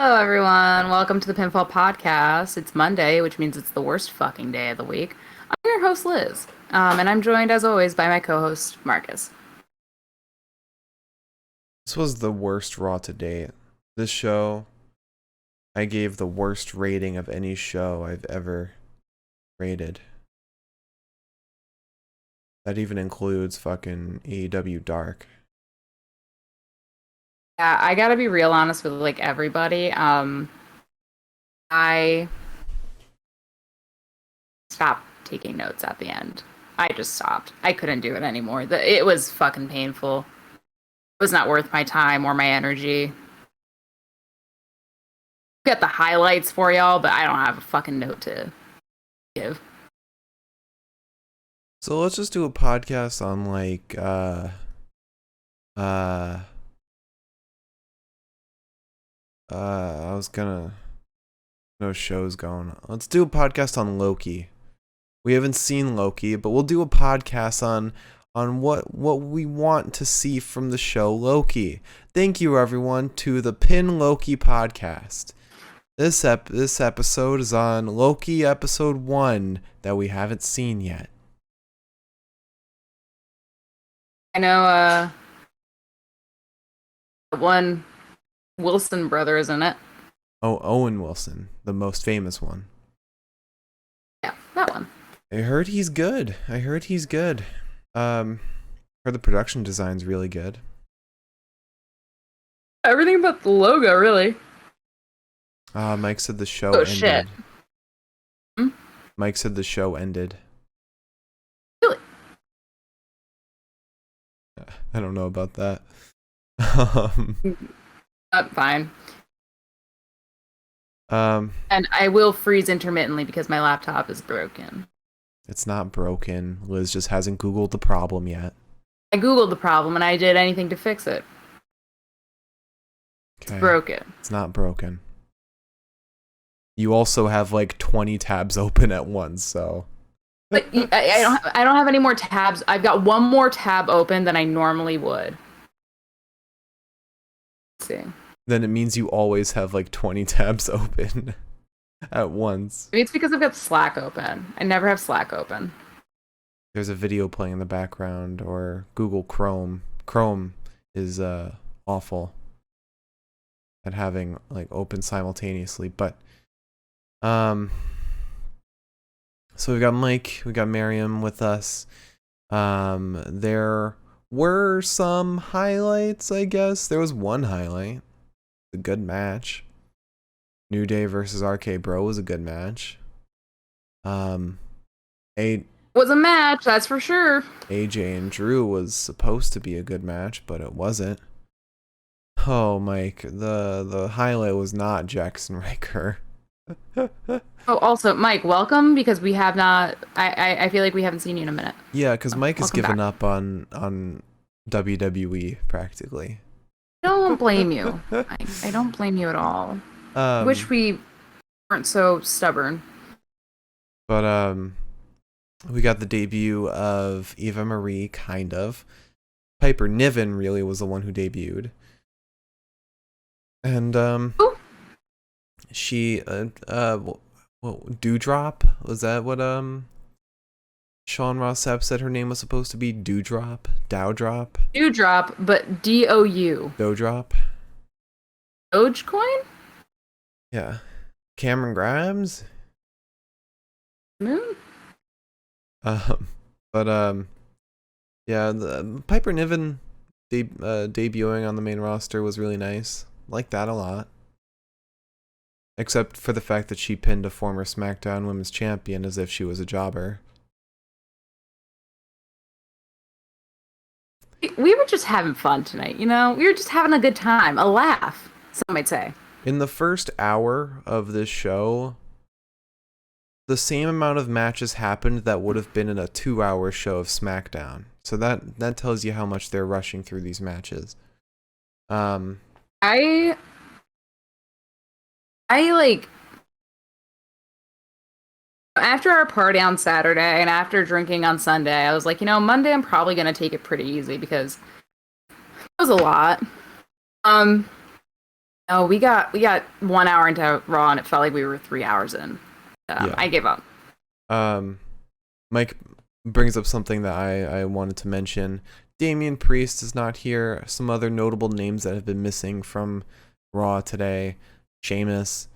Hello, everyone. Welcome to the Pinfall Podcast. It's Monday, which means it's the worst fucking day of the week. I'm your host, Liz, and I'm joined, as always, by my co-host, Marcus. This was the worst Raw to date. This show, I gave the worst rating of any show I've ever rated. That even includes fucking AEW Dark. Yeah, I gotta be real honest with everybody. I stopped taking notes at the end. I just stopped. I couldn't do it anymore. It was fucking painful. It was not worth my time or my energy. Got the highlights for y'all, but I don't have a fucking note to give. So let's just do a podcast on I was gonna no shows going on. Let's do a podcast on Loki. We haven't seen Loki, but we'll do a podcast on what we want to see from the show Loki. Thank you everyone to the Pin Loki podcast. This episode is on Loki episode 1 that we haven't seen yet. I know, one Wilson brother is in it. Oh, Owen Wilson, the most famous one. Yeah, that one. I heard he's good. Heard the production design's really good. Everything but the logo, really. Mike said the show Oh, ended. shit. Hmm? Mike said the show ended. Really? I don't know about that. Fine. Um, And I will freeze intermittently because my laptop is broken. it's not broken. Liz just hasn't Googled the problem yet. I googled the problem and I did anything to fix it. Okay. It's broken. It's not broken. You also have like 20 tabs open at once, so. But I don't have any more tabs. I've got one more tab open than I normally would. Let's see. Then it means you always have like 20 tabs open at once. Maybe it's because I've got Slack open. I never have Slack open. There's a video playing in the background, or Google Chrome. Chrome is awful at having like open simultaneously, but so we got Mike, we got Miriam with us. There were some highlights, I guess. There was one highlight. A good match. New Day versus RK Bro was a good match. A Was a match, that's for sure. AJ and Drew was supposed to be a good match, but it wasn't. Oh, Mike, the highlight was not Jackson Riker. Oh, also, Mike, welcome, because we have not... I feel like we haven't seen you in a minute. Yeah, because Mike has Welcome given back. up on WWE practically. I don't blame you. I don't blame you at all. Wish we weren't so stubborn. But we got the debut of Eva Marie, kind of. Piper Niven really was the one who debuted. And Ooh. she Dewdrop, was that what Sean Ross Sapp said her name was supposed to be? Dewdrop? Dowdrop? Dewdrop, but D-O-U. Dowdrop? Dogecoin? Yeah. Cameron Grimes? Moon? But yeah, the Piper Niven debuting on the main roster was really nice. Like that a lot. Except for the fact that she pinned a former SmackDown Women's Champion as if she was a jobber. We were just having fun tonight, you know? We were just having a good time. A laugh, some might say. In the first hour of this show, the same amount of matches happened that would have been in a 2-hour show of SmackDown. So that tells you how much they're rushing through these matches. I like after our party on Saturday and after drinking on Sunday, I was like, Monday I'm probably gonna take it pretty easy because it was a lot. Oh, we got 1 hour into Raw, and it felt like we were 3 hours in. Yeah. I gave up. Mike brings up something that I wanted to mention. Damian Priest is not here. Some other notable names that have been missing from Raw today: Sheamus,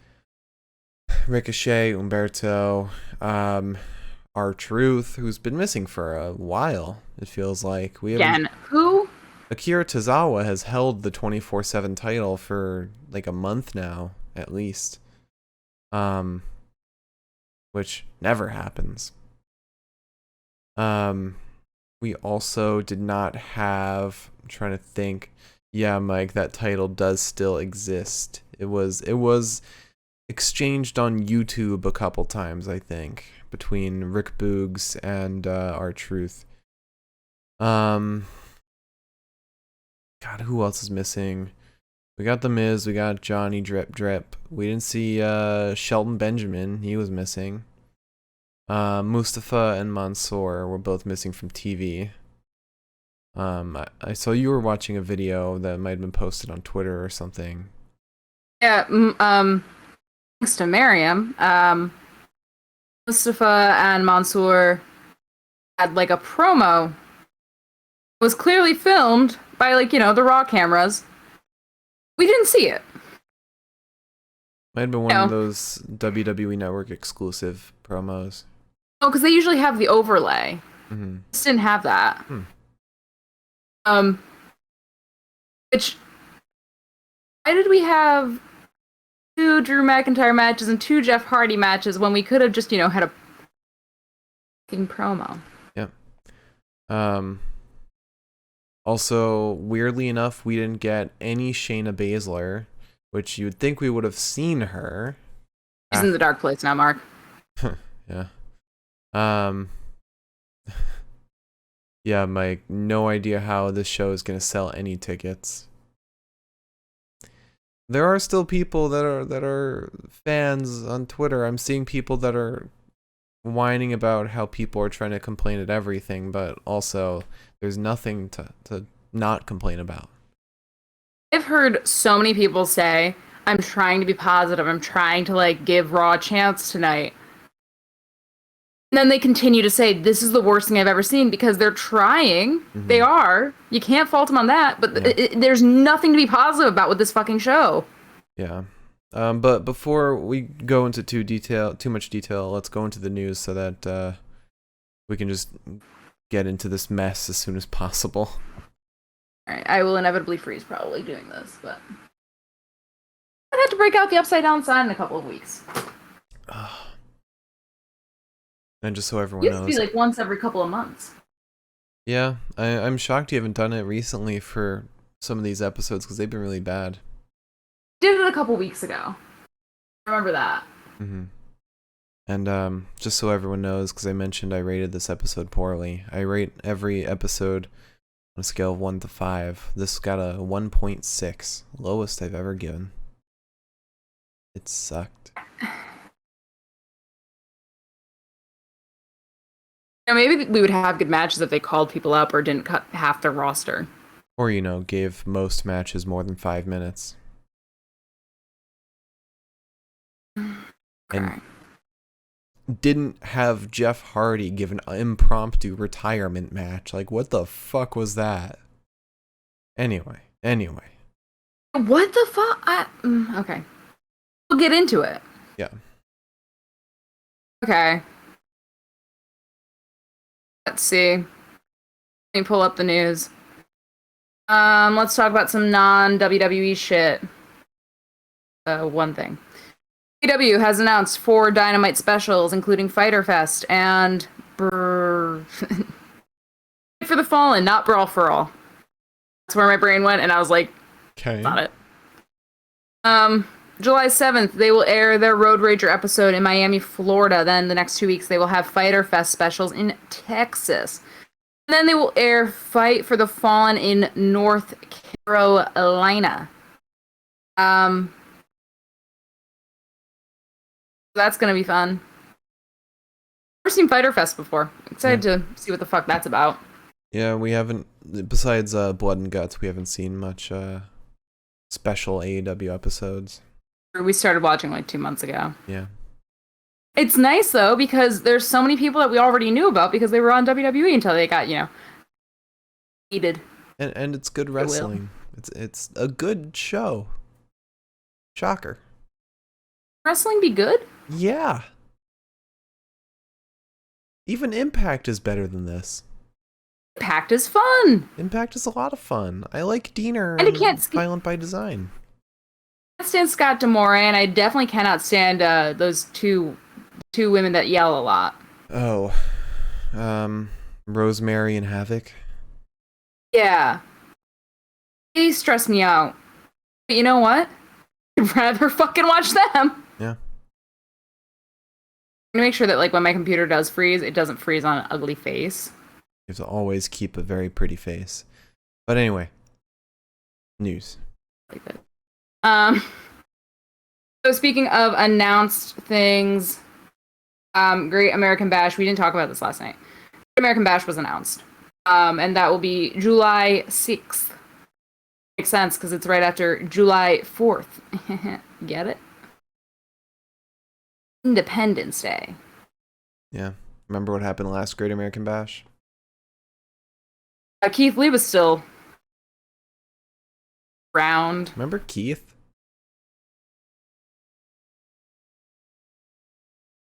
Ricochet, Umberto, R-Truth, who's been missing for a while. It feels like we haven't. Again, who? Akira Tozawa has held the 24/7 title for like a month now, at least. Which never happens. We also did not have. I'm trying to think. Yeah, Mike, that title does still exist. It was exchanged on YouTube a couple times, I think, between Rick Boogs and R-Truth. God, who else is missing? We got The Miz, we got Johnny Drip Drip. We didn't see Shelton Benjamin, he was missing. Mustafa and Mansoor were both missing from TV. I saw you were watching a video that might have been posted on Twitter or something. Yeah, thanks to Miriam, Mustafa and Mansoor had like a promo. It was clearly filmed by the Raw cameras. We didn't see it. Might have been one of those WWE Network exclusive promos. Oh, because they usually have the overlay. Mm-hmm. Just didn't have that. Which, why did we have 2 Drew McIntyre matches and 2 Jeff Hardy matches when we could have just, had a fucking promo? Yep. Also, weirdly enough, we didn't get any Shayna Baszler, which you'd think we would have seen her. She's in the dark place now, Mark. Yeah. Yeah, Mike, no idea how this show is going to sell any tickets. There are still people that are fans on Twitter. I'm seeing people that are whining about how people are trying to complain at everything, but also there's nothing to not complain about. I've heard so many people say, I'm trying to be positive, I'm trying to give Raw a chance tonight. And then they continue to say, this is the worst thing I've ever seen, because they're trying. Mm-hmm. They are. You can't fault them on that, but there's nothing to be positive about with this fucking show. Yeah. But before we go into too much detail, let's go into the news so that we can just get into this mess as soon as possible. All right, I will inevitably freeze probably doing this, but I'd have to break out the upside down sign in a couple of weeks. And just so everyone knows, it used to be once every couple of months. Yeah, I'm shocked you haven't done it recently for some of these episodes because they've been really bad. Did it a couple weeks ago. I remember that. Mm-hmm. And just so everyone knows, because I mentioned I rated this episode poorly, I rate every episode on a scale of 1 to 5. This got a 1.6, lowest I've ever given. It sucked. Maybe we would have good matches if they called people up or didn't cut half their roster. Or, gave most matches more than 5 minutes. Okay. And didn't have Jeff Hardy give an impromptu retirement match. What the fuck was that? Anyway. What the fuck? Okay. We'll get into it. Yeah. Okay. Let's see. Let me pull up the news. Let's talk about some non-WWE shit. One thing. AEW has announced 4 Dynamite specials, including Fyter Fest and for the Fallen, not Brawl for All. That's where my brain went, and I was like, okay, not it. July 7th, they will air their Road Rager episode in Miami, Florida. Then the next 2 weeks, they will have Fyter Fest specials in Texas. And then they will air Fight for the Fallen in North Carolina. That's gonna be fun. Never seen Fyter Fest before. Excited to see what the fuck that's about. Yeah, we haven't, besides Blood and Guts, we haven't seen much special AEW episodes. We started watching like 2 months ago. Yeah. It's nice though because there's so many people that we already knew about because they were on WWE until they got heated. And it's good wrestling. It's a good show. Shocker. Wrestling be good? Yeah. Even Impact is better than this. Impact is fun. Impact is a lot of fun. I like Diener And I can't Violent by Design. I can't stand Scott D'Amore, and I definitely cannot stand those two women that yell a lot. Oh, Rosemary and Havoc. Yeah. They stress me out. But you know what? I'd rather fucking watch them. Yeah. I'm gonna make sure that like when my computer does freeze, it doesn't freeze on an ugly face. You have to always keep a very pretty face. But anyway, news. Like that. So speaking of announced things, Great American Bash. We didn't talk about this last night. Great American Bash was announced, and that will be July 6th. Makes sense because it's right after July 4th. Get it? Independence Day. Yeah. Remember what happened last Great American Bash? Keith Lee was still around. Remember Keith?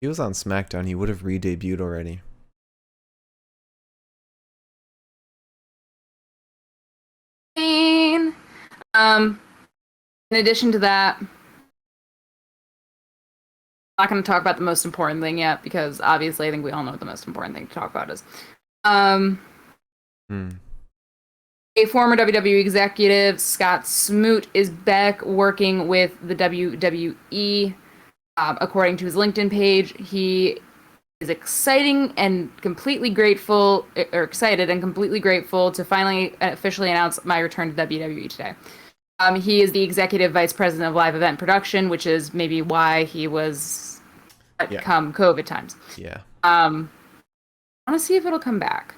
He was on SmackDown. He would have re-debuted already. In addition to that, I'm not going to talk about the most important thing yet because obviously I think we all know what the most important thing to talk about is. A former WWE executive, Scott Smoot, is back working with the WWE. According to his LinkedIn page, he is excited and completely grateful to finally officially announce my return to WWE today. He is the executive vice president of live event production, which is maybe why he was come COVID times. Yeah. I want to see if it'll come back.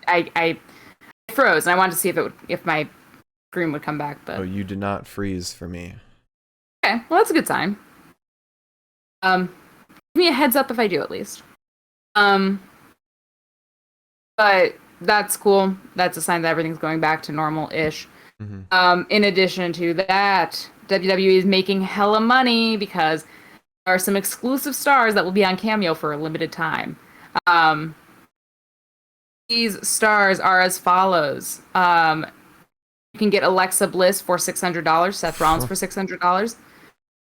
I froze, and I wanted to see if my screen would come back. But you did not freeze for me. Okay, well that's a good sign. Give me a heads up if I do at least. But that's cool. That's a sign that everything's going back to normal-ish. In addition to that, WWE is making hella money because there are some exclusive stars that will be on Cameo for a limited time. These stars are as follows. You can get Alexa Bliss for $600, Seth Rollins for $600,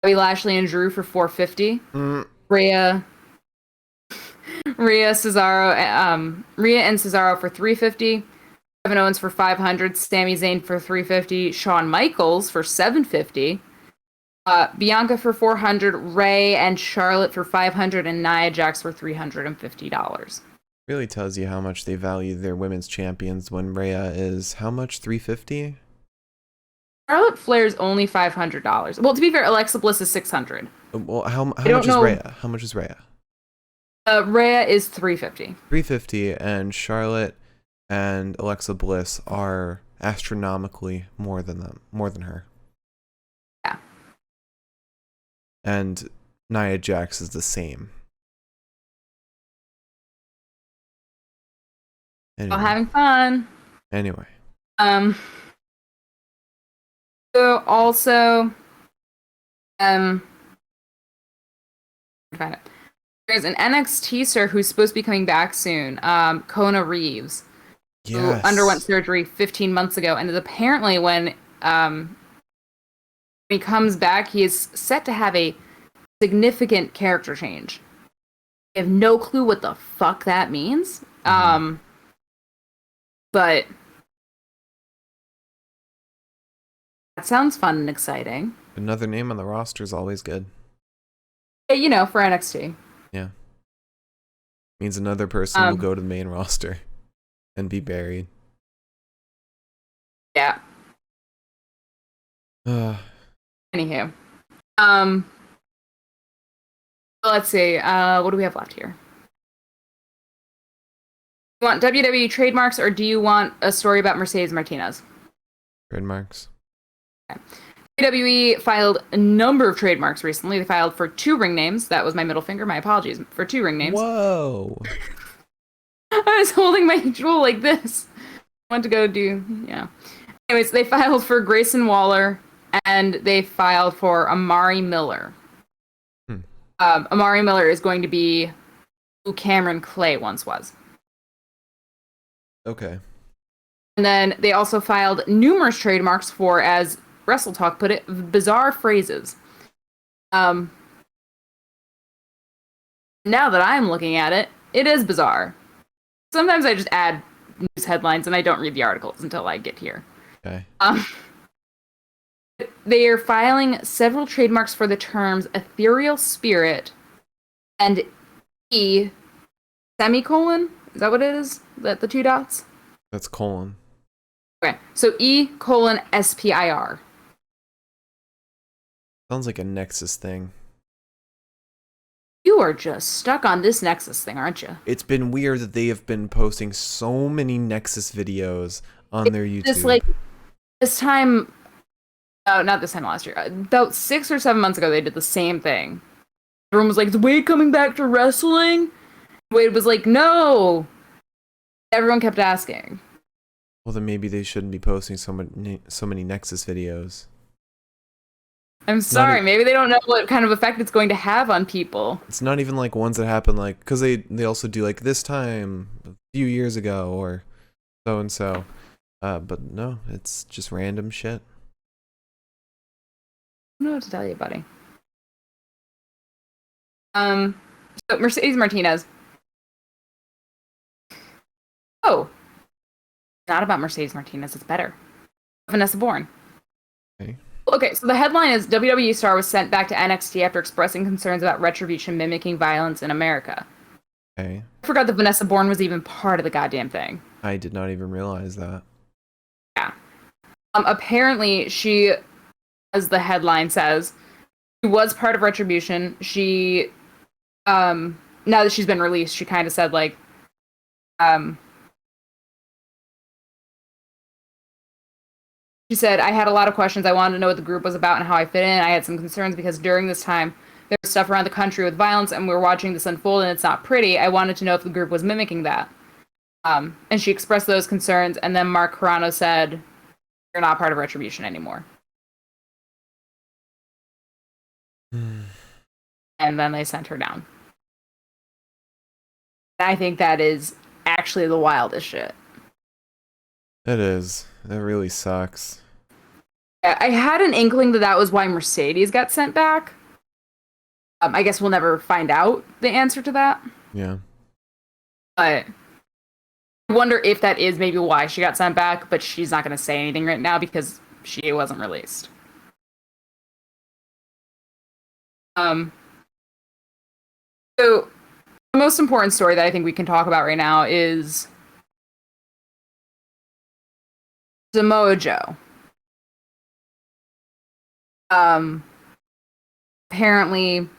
Bobby Lashley and Drew for $450, Rhea and Cesaro for $350, Kevin Owens for $500, Sami Zayn for $350, Shawn Michaels for $750, Bianca for $400, Ray and Charlotte for $500, and Nia Jax for $350. Really tells you how much they value their women's champions when Rhea is how much? $350? Charlotte Flair's only $500. Well, to be fair, Alexa Bliss is $600. Well, how much is Rhea? How much is Rhea? Rhea is $350. $350, and Charlotte and Alexa Bliss are astronomically more than her. Yeah. And Nia Jax is the same. Anyway. While having fun. Anyway. So also, find it. There's an NXT star who's supposed to be coming back soon. Kona Reeves, who underwent surgery 15 months ago, and is apparently when he comes back, he is set to have a significant character change. I have no clue what the fuck that means. But that sounds fun and exciting. Another name on the roster is always good. You know, for NXT. Yeah. Means another person will go to the main roster and be buried. Yeah. Anywho. Let's see. What do we have left here? You want WWE trademarks, or do you want a story about Mercedes Martinez? Trademarks. WWE filed a number of trademarks recently. They filed for 2 ring names. That was my middle finger. My apologies for 2 ring names. Whoa. I was holding my jewel like this. I went to go do, yeah. Anyways, they filed for Grayson Waller and they filed for Amari Miller. Amari Miller is going to be who Cameron Clay once was. Okay. And then they also filed numerous trademarks for, as Wrestle Talk put it, bizarre phrases. Now that I'm looking at it, it is bizarre. Sometimes I just add news headlines and I don't read the articles until I get here. Okay. They are filing several trademarks for the terms ethereal spirit and E semicolon. Is that what it is? The 2 dots? That's colon. Okay, so E:SPIR. Sounds like a Nexus thing. You are just stuck on this Nexus thing, aren't you? It's been weird that they have been posting so many Nexus videos on their YouTube. Just like this time, not this time last year. About 6 or 7 months ago, they did the same thing. Everyone was like, "Is Wade coming back to wrestling?" Wade was like, "No." Everyone kept asking. Well, then maybe they shouldn't be posting so many Nexus videos. I'm sorry, maybe they don't know what kind of effect it's going to have on people. It's not even like ones that happen like, because they also do like this time a few years ago or so and so. But no, it's just random shit. I don't know what to tell you, buddy. So Mercedes Martinez. Oh, not about Mercedes Martinez. It's better. Vanessa Bourne. Okay, so the headline is WWE star was sent back to NXT after expressing concerns about Retribution mimicking violence in America. Okay. I forgot that Vanessa Bourne was even part of the goddamn thing. I did not even realize that. Yeah. Apparently, she, as the headline says, she was part of Retribution. She, now that she's been released, she kind of said, like, she said, "I had a lot of questions. I wanted to know what the group was about and how I fit in. I had some concerns because during this time, there was stuff around the country with violence and we were watching this unfold and it's not pretty. I wanted to know if the group was mimicking that." And she expressed those concerns, and then Mark Carrano said, "You're not part of Retribution anymore." And then they sent her down. I think that is actually the wildest shit. It is. That really sucks. I had an inkling that that was why Mercedes got sent back. I guess we'll never find out the answer to that. Yeah. But I wonder if that is maybe why she got sent back, but she's not going to say anything right now because she wasn't released. So the most important story that I think we can talk about right now is Samoa Joe. Apparently,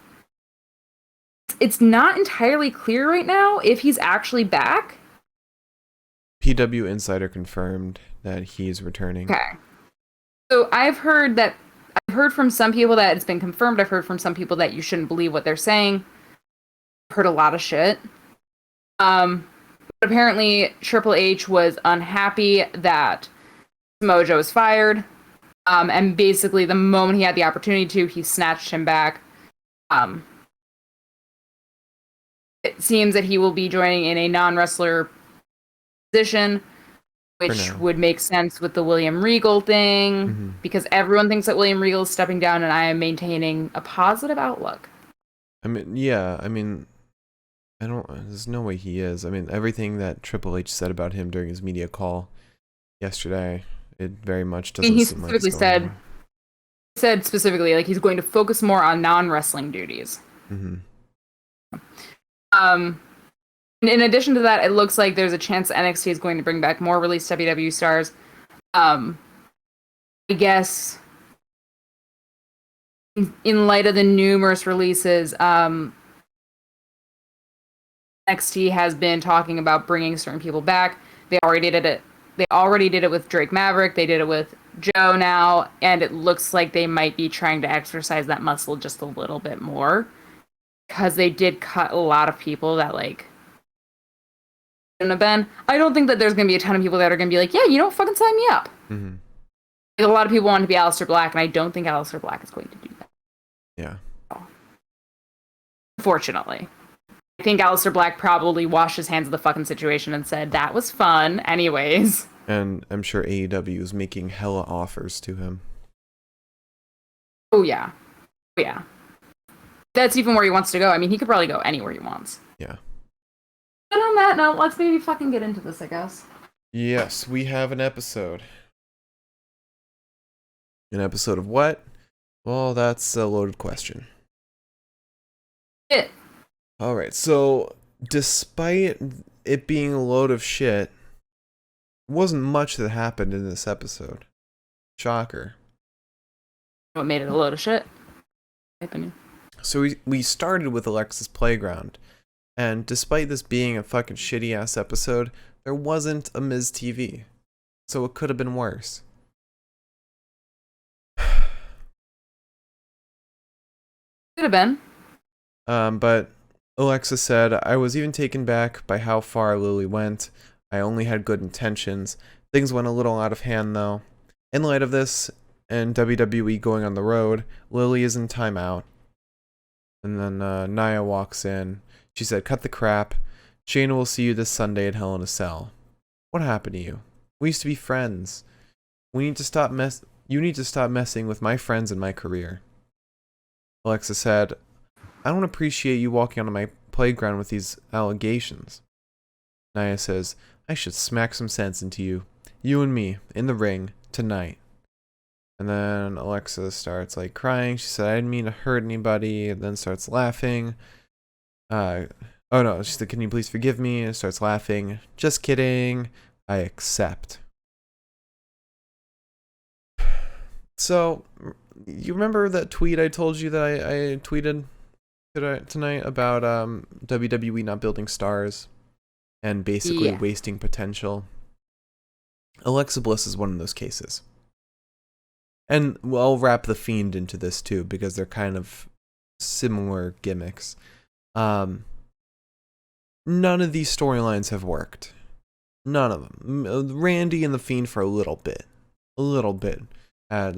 it's not entirely clear right now if he's actually back. PW Insider confirmed that he's returning. Okay. So I've heard from some people that it's been confirmed. I've heard from some people that you shouldn't believe what they're saying. I've heard a lot of shit. But apparently Triple H was unhappy that Samoa Joe was fired. And basically the moment he had the opportunity to, he snatched him back. It seems that he will be joining in a non-wrestler position, which would make sense with the William Regal thing, because everyone thinks that William Regal is stepping down, and I am maintaining a positive outlook. I mean, yeah, I mean, there's no way he is. I mean, everything that Triple H said about him during his media call yesterday, it very much doesn't seem like it's going on. He said specifically, like, he's going to focus more on non-wrestling duties. In addition to that, it looks like there's a chance NXT is going to bring back more released WWE stars. I guess in light of the numerous releases, NXT has been talking about bringing certain people back. They already did it. They already did it with Drake Maverick. They did it with Joe now, and it looks like they might be trying to exercise that muscle just a little bit more because they did cut a lot of people that like shouldn't have been. I don't think that there's going to be a ton of people that are going to be like, yeah, you know, fucking sign me up. Mm-hmm. A lot of people want to be Aleister Black, and I don't think Aleister Black is going to do that. Yeah. Unfortunately. I think Aleister Black probably washed his hands of the fucking situation and said, that was fun anyways. And I'm sure AEW is making hella offers to him. Oh, yeah. Oh, yeah. That's even where he wants to go. I mean, he could probably go anywhere he wants. Yeah. But on that note, let's maybe fucking get into this, I guess. Yes, we have an episode. An episode of what? Well, that's a loaded question. Shit. Alright, so despite it being a load of shit, wasn't much that happened in this episode. Shocker. What made it a load of shit? Opinion. So we started with Alexa's Playground, and despite this being a fucking shitty ass episode, there wasn't a Miz TV. So it could have been worse. Could have been. But Alexa said, I was even taken back by how far Lily went. I only had good intentions. Things went a little out of hand, though. In light of this, and WWE going on the road, Lily is in timeout. And then Nia walks in. She said, cut the crap. Shayna will see you this Sunday at Hell in a Cell. What happened to you? We used to be friends. You need to stop messing with my friends and my career. Alexa said, I don't appreciate you walking onto my playground with these allegations. Nia says, I should smack some sense into you. You and me, in the ring, tonight. And then Alexa starts like crying. She said, I didn't mean to hurt anybody. And then starts laughing. Oh no, she said, can you please forgive me? And starts laughing. Just kidding. I accept. So, you remember that tweet I told you that I tweeted tonight about WWE not building stars and basically wasting potential? Alexa Bliss is one of those cases. And I'll wrap The Fiend into this too, because they're kind of similar gimmicks. None of these storylines have worked. None of them. Randy and The Fiend for a little bit. At,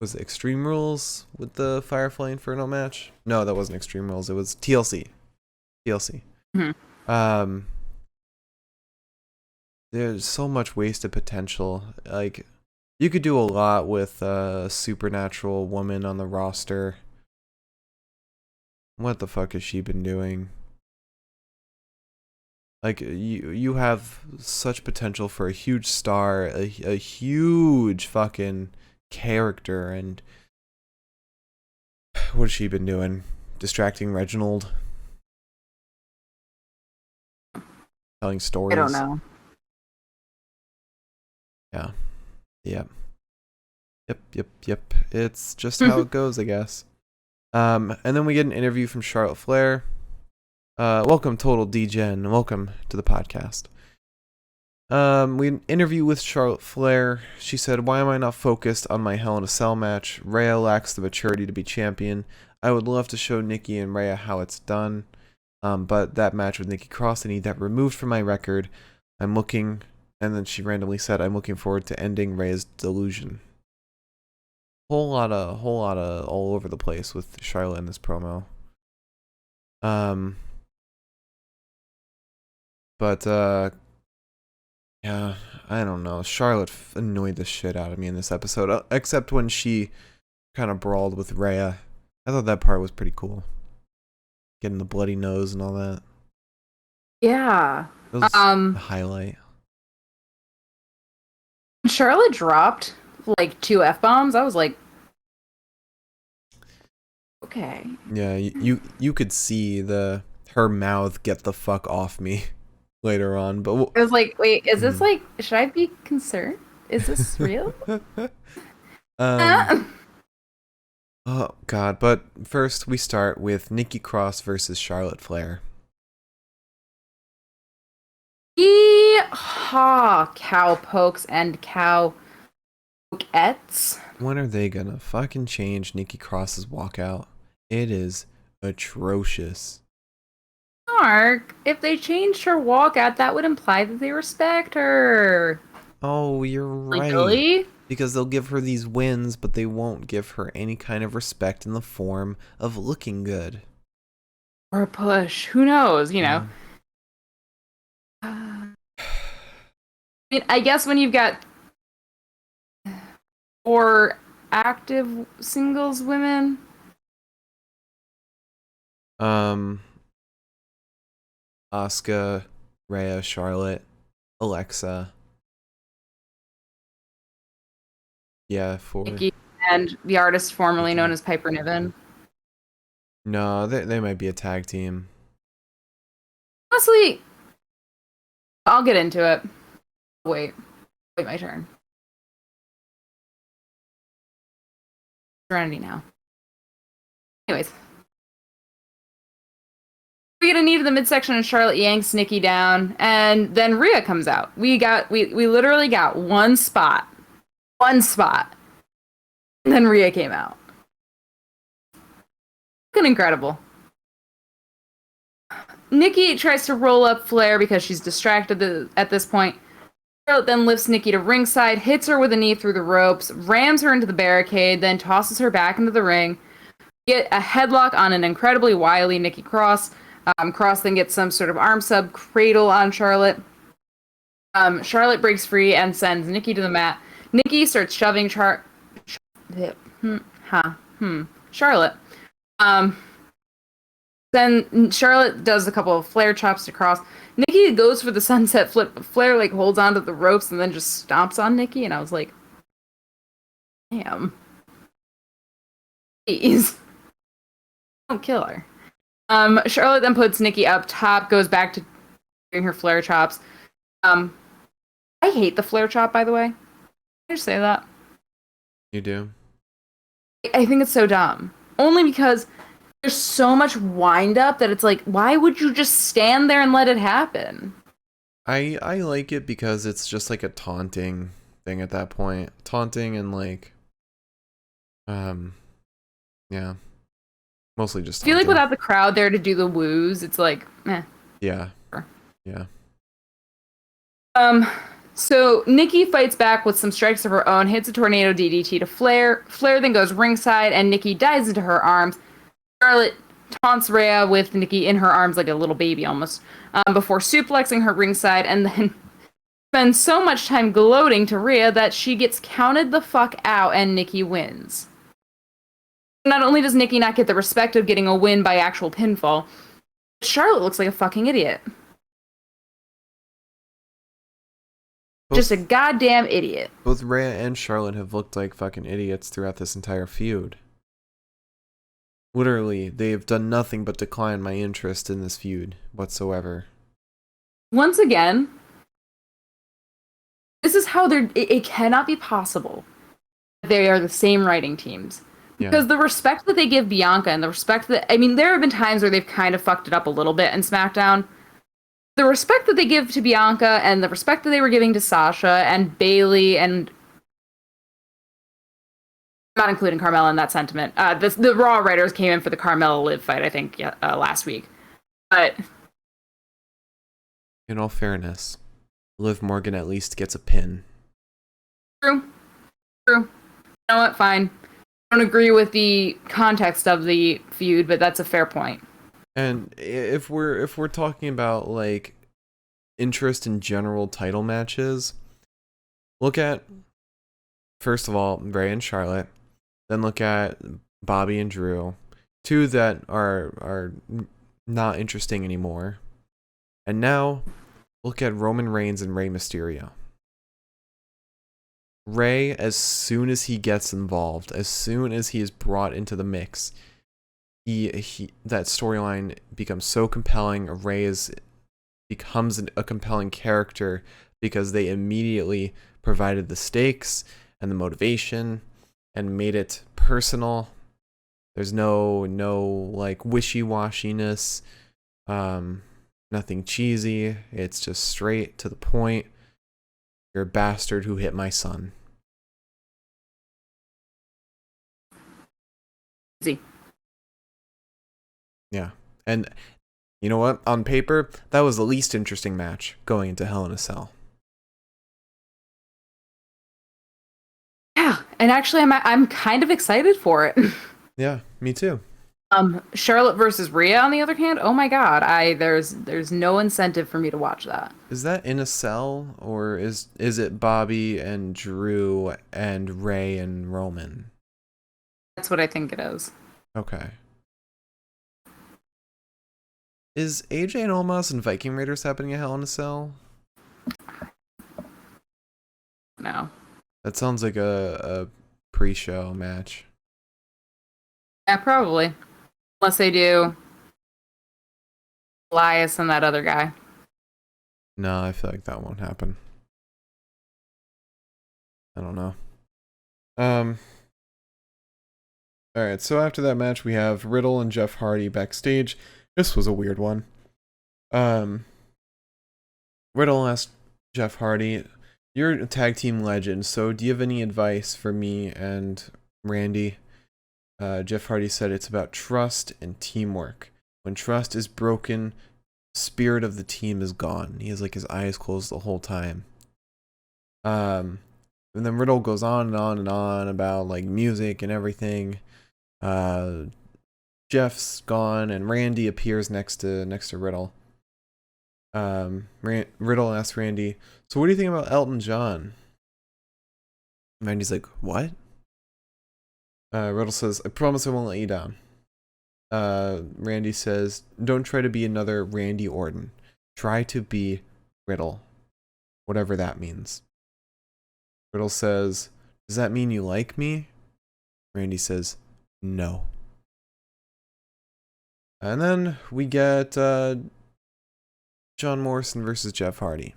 was it Extreme Rules with the Firefly Inferno match? No, that wasn't Extreme Rules. It was TLC. Mm-hmm. There's so much wasted potential. Like, you could do a lot with a supernatural woman on the roster. What the fuck has she been doing? Like, you have such potential for a huge star, a huge fucking character, and what has she been doing? Distracting Reginald? Telling stories? I don't know. Yeah. Yep. It's just how it goes, I guess. And then we get an interview from Charlotte Flair. Welcome, Total Degen. Welcome to the podcast. We had an interview with Charlotte Flair. She said, why am I not focused on my Hell in a Cell match? Rhea lacks the maturity to be champion. I would love to show Nikki and Rhea how it's done. But that match with Nikki Cross, I need that removed from my record. I'm looking, and then she randomly said, I'm looking forward to ending Rhea's delusion. Whole lot of all over the place with Charlotte in this promo. But yeah, I don't know. Charlotte annoyed the shit out of me in this episode, except when she kind of brawled with Rhea. I thought that part was pretty cool. Getting the bloody nose and all that. Yeah. That was a highlight. Charlotte dropped like 2 F-bombs. I was like, okay. Yeah, you could see her mouth get the fuck off me later on, but I was like, wait, is this like, should I be concerned? Is this real? Oh god, but first we start with Nikki Cross versus Charlotte Flair. Yeehaw, cowpokes and cowpokettes. When are they gonna fucking change Nikki Cross's walkout? It is atrocious. Mark, if they changed her walkout, that would imply that they respect her. Oh, you're right. Billy? Because they'll give her these wins, but they won't give her any kind of respect in the form of looking good. Or a push. Who knows, you know? I mean, I guess when you've got 4 active singles women. Asuka, Rhea, Charlotte, Alexa. Yeah, 4. Nikki and the artist formerly Nikki. known as Piper Niven. No, they might be a tag team. Honestly, I'll get into it. Wait my turn. Serenity now. Anyways. We get a knee to the midsection and Charlotte yanks Nikki down, and then Rhea comes out. We literally got one spot. And then Rhea came out. Fucking incredible. Nikki tries to roll up Flair because she's distracted at this point. Charlotte then lifts Nikki to ringside, hits her with a knee through the ropes, rams her into the barricade, then tosses her back into the ring. Get a headlock on an incredibly wily Nikki Cross. Cross then gets some sort of arm sub cradle on Charlotte. Charlotte breaks free and sends Nikki to the mat. Nikki starts shoving Charlotte. Then Charlotte does a couple of Flair chops to Cross. Nikki goes for the sunset flip, but Flair like holds onto the ropes and then just stomps on Nikki, and I was like, damn. Please. Don't kill her. Charlotte then puts Nikki up top, goes back to doing her Flair chops. I hate the Flair chop, by the way. Can I just say that? You do? I think it's so dumb. Only because there's so much wind up that it's like, why would you just stand there and let it happen? I like it because it's just like a taunting thing at that point. Taunting and like yeah. Mostly just taunting. I feel like without the crowd there to do the woos, it's like, meh. Yeah. Yeah. So Nikki fights back with some strikes of her own, hits a tornado DDT to Flair. Flair then goes ringside, and Nikki dives into her arms. Charlotte taunts Rhea with Nikki in her arms like a little baby almost, before suplexing her ringside, and then spends so much time gloating to Rhea that she gets counted the fuck out, and Nikki wins. Not only does Nikki not get the respect of getting a win by actual pinfall, Charlotte looks like a fucking idiot. Just a goddamn idiot. Both Rhea and Charlotte have looked like fucking idiots throughout this entire feud. Literally, they have done nothing but decline my interest in this feud whatsoever. Once again, this is how it cannot be possible that they are the same writing teams. Because the respect that they give Bianca and the respect that, I mean, there have been times where they've kind of fucked it up a little bit in SmackDown. The respect that they give to Bianca and the respect that they were giving to Sasha and Bayley, and I'm not including Carmella in that sentiment. The Raw writers came in for the Carmella Liv fight, I think, last week. But in all fairness, Liv Morgan at least gets a pin. True. You know what? Fine. I don't agree with the context of the feud, but that's a fair point. And if we're talking about like interest in general title matches, look at first of all Rhea and Charlotte, then look at Bobby and Drew, two that are not interesting anymore, and now look at Roman Reigns and Rey Mysterio. Rey, as soon as he gets involved, as soon as he is brought into the mix, that storyline becomes so compelling. Rey becomes a compelling character because they immediately provided the stakes and the motivation and made it personal. There's no like wishy-washiness, no Nothing cheesy. It's just straight to the point. You're a bastard who hit my son. Easy. Yeah. And you know what? On paper, that was the least interesting match going into Hell in a Cell. Yeah, and actually, I'm kind of excited for it. Yeah, me too. Charlotte versus Rhea, on the other hand, oh my god, there's no incentive for me to watch that. Is that in a cell, or is it Bobby and Drew and Ray and Roman? That's what I think it is. Okay. Is AJ and Omos and Viking Raiders happening at Hell in a Cell? No. That sounds like a pre-show match. Yeah, probably. Unless they do Elias and that other guy. No, I feel like that won't happen. I don't know. Alright, so after that match we have Riddle and Jeff Hardy backstage. This was a weird one. Riddle asked Jeff Hardy, "You're a tag team legend, so do you have any advice for me and Randy?" Jeff Hardy said it's about trust and teamwork. When trust is broken, spirit of the team is gone. He has like his eyes closed the whole time. And then Riddle goes on and on and on about like music and everything. Jeff's gone and Randy appears next to Riddle. Riddle asks Randy, "So what do you think about Elton John?" Randy's like, "What?" Riddle says, "I promise I won't let you down." Randy says, "Don't try to be another Randy Orton. Try to be Riddle. Whatever that means." Riddle says, "Does that mean you like me?" Randy says, "No." And then we get John Morrison versus Jeff Hardy.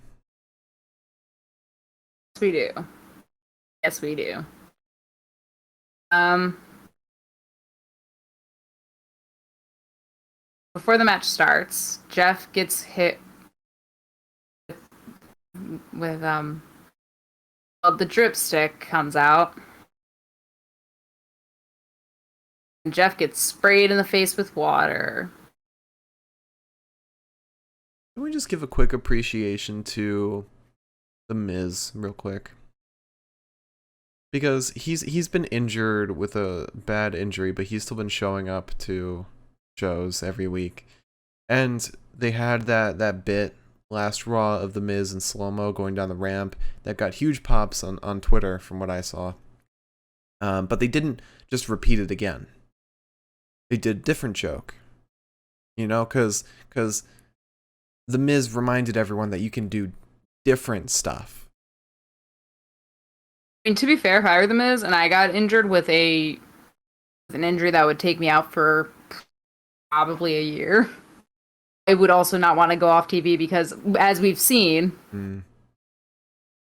Yes, we do. Yes, we do. Before the match starts, Jeff gets hit with well, the dripstick comes out. And Jeff gets sprayed in the face with water. Can we just give a quick appreciation to The Miz real quick? Because he's been injured with a bad injury, but he's still been showing up to shows every week. And they had that bit last Raw of The Miz in slow-mo going down the ramp that got huge pops on Twitter from what I saw. But they didn't just repeat it again. They did a different joke. You know, because The Miz reminded everyone that you can do different stuff. I mean, to be fair, if I were the Miz and I got injured with an injury that would take me out for probably a year, I would also not want to go off TV because, as we've seen, you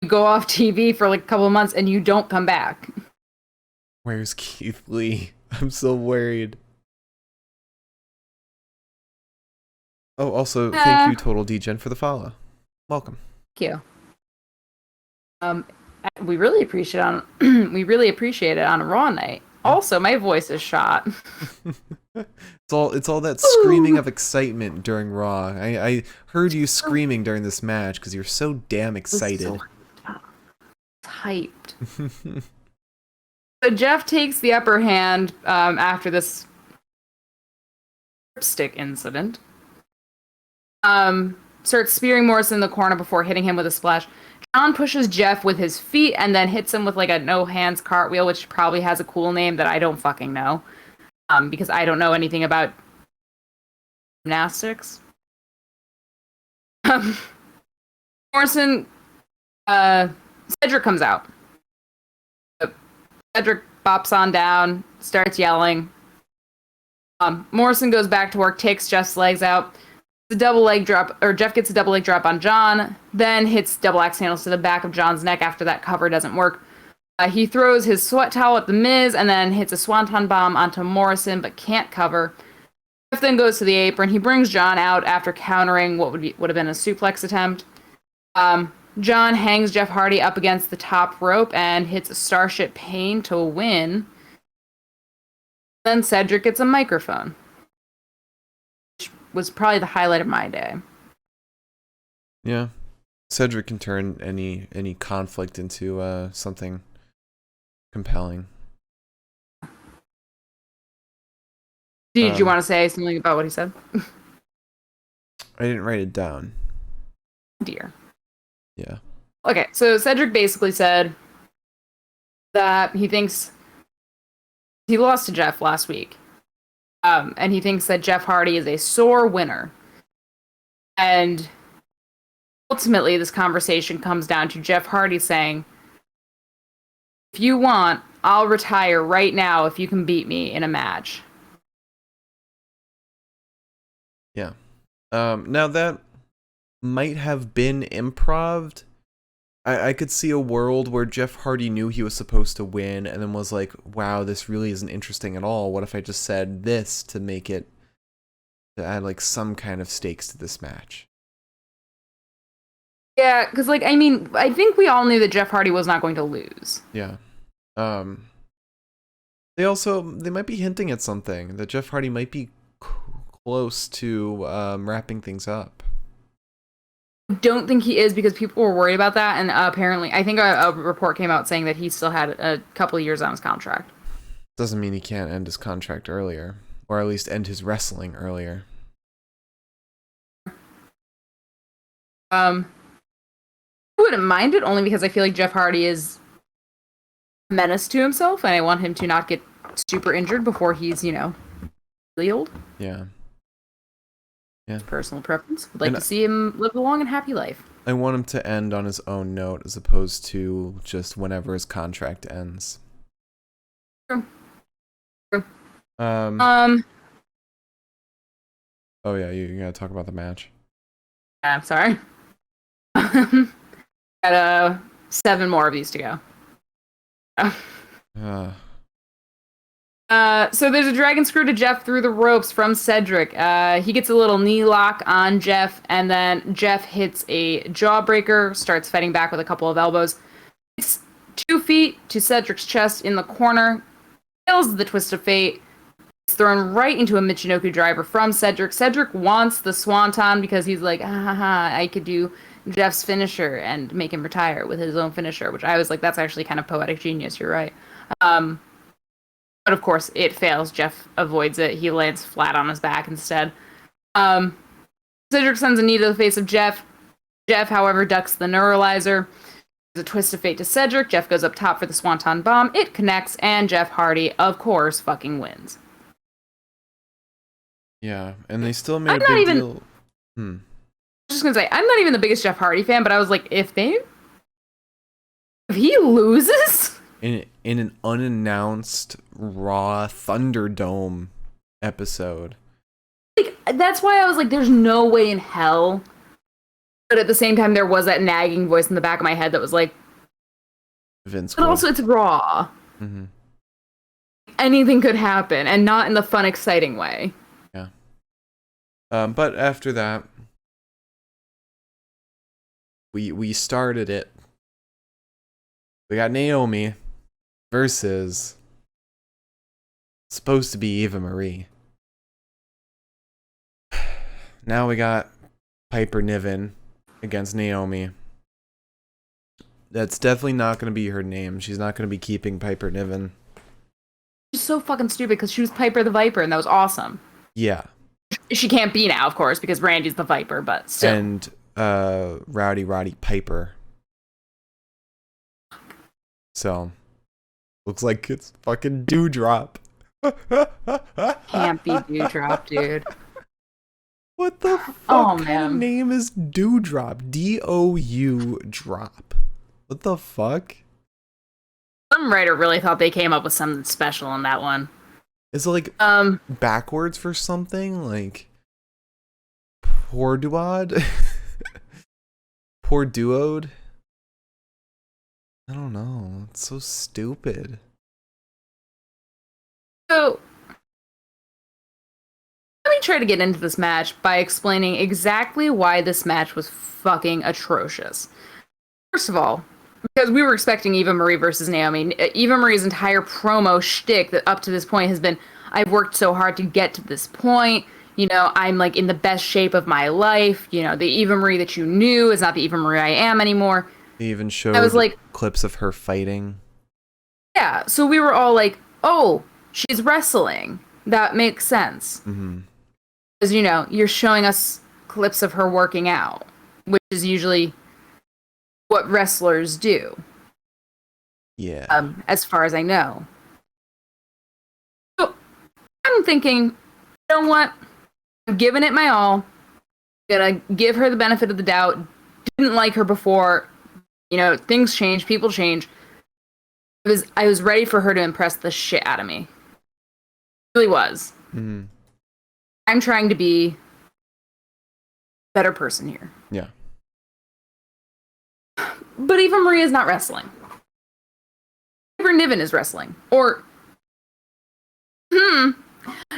go off TV for like a couple of months and you don't come back. Where's Keith Lee? I'm so worried. Oh, also, thank you, Total Degen, for the follow. Welcome. Thank you. We really appreciate it on a Raw night. Also, my voice is shot. It's all that screaming of excitement during Raw. I heard you screaming during this match because you're so damn excited. So hyped. So Jeff takes the upper hand after this stick incident. Starts spearing Morrison in the corner before hitting him with a splash. John pushes Jeff with his feet and then hits him with like a no hands cartwheel, which probably has a cool name that I don't fucking know. Because I don't know anything about gymnastics. Morrison, Cedric comes out. Cedric bops on down, starts yelling. Morrison goes back to work, takes Jeff's legs out. The double leg drop, or Jeff gets a double leg drop on John, then hits double axe handles to the back of John's neck after that cover doesn't work. He throws his sweat towel at The Miz and then hits a swanton bomb onto Morrison, but can't cover. Jeff then goes to the apron. He brings John out after countering what would have been a suplex attempt. John hangs Jeff Hardy up against the top rope and hits a Starship Pain to win. Then Cedric gets a microphone, which was probably the highlight of my day. Yeah. Cedric can turn any conflict into something compelling. Did you want to say something about what he said? I didn't write it down. Dear. Yeah. Okay, so Cedric basically said that he thinks he lost to Jeff last week. And he thinks that Jeff Hardy is a sore winner. And ultimately, this conversation comes down to Jeff Hardy saying, if you want, I'll retire right now if you can beat me in a match. Yeah. Now that might have been improv. I could see a world where Jeff Hardy knew he was supposed to win and then was like, wow, this really isn't interesting at all. What if I just said this to make it, to add like some kind of stakes to this match? Yeah, because I think we all knew that Jeff Hardy was not going to lose. Yeah. They might be hinting at something, that Jeff Hardy might be close to wrapping things up. I don't think he is, because people were worried about that, and apparently, I think a report came out saying that he still had a couple of years on his contract. Doesn't mean he can't end his contract earlier, or at least end his wrestling earlier. I wouldn't mind it, only because I feel like Jeff Hardy is a menace to himself, and I want him to not get super injured before he's, really old. Yeah. Yeah. Personal preference. Would like to see him live a long and happy life. I want him to end on his own note as opposed to just whenever his contract ends. True. Oh yeah, you gotta talk about the match. I'm sorry. Got 7 more of these to go. So there's a dragon screw to Jeff through the ropes from Cedric. He gets a little knee lock on Jeff, and then Jeff hits a jawbreaker, starts fighting back with a couple of elbows. It's 2 feet to Cedric's chest in the corner, kills the twist of fate. It's thrown right into a Michinoku driver from Cedric. Cedric wants the swanton because he's like, I could do Jeff's finisher and make him retire with his own finisher, which I was like, that's actually kind of poetic genius. You're right. But of course, it fails. Jeff avoids it. He lands flat on his back instead. Cedric sends a knee to the face of Jeff. Jeff, however, ducks the neuralizer. There's a twist of fate to Cedric. Jeff goes up top for the swanton bomb. It connects, and Jeff Hardy, of course, fucking wins. Yeah, and they still made a big deal. I was just gonna say, I'm not even the biggest Jeff Hardy fan, but I was like, if he loses in an unannounced Raw Thunderdome episode, like, that's why I was like, there's no way in hell. But at the same time, there was that nagging voice in the back of my head that was like, Vince. But also, it's Raw. Mm-hmm. Anything could happen, and not in the fun, exciting way. Yeah. But after that, we started it. We got Naomi versus supposed to be Eva Marie. Now we got Piper Niven against Naomi. That's definitely not going to be her name. She's not going to be keeping Piper Niven. She's so fucking stupid because she was Piper the Viper, and that was awesome. Yeah. She can't be now, of course, because Randy's the Viper, but still. And Roddy Piper. So, looks like it's fucking Dewdrop. Can't be Dewdrop, dude. What the fuck kind of name is Dewdrop? D-O-U drop. What the fuck? Some writer really thought they came up with something special in that one. Is it like backwards for something? Like poor duod? Poor duode? I don't know. It's so stupid. So, I try to get into this match by explaining exactly why this match was fucking atrocious. First of all, because we were expecting Eva Marie versus Naomi. Eva Marie's entire promo shtick that up to this point has been, I've worked so hard to get to this point. You know, I'm like in the best shape of my life. You know, the Eva Marie that you knew is not the Eva Marie I am anymore. They even showed I was like, clips of her fighting. Yeah, so we were all like, oh, she's wrestling. That makes sense. Because, you know, you're showing us clips of her working out, which is usually what wrestlers do. Yeah. As far as I know. So I'm thinking, you know what? I'm giving it my all. Gonna give her the benefit of the doubt. Didn't like her before. You know, things change, people change. I was ready for her to impress the shit out of me. Really was. I'm trying to be a better person here. Yeah. But Eva Marie is not wrestling. Piper Niven is wrestling. Or,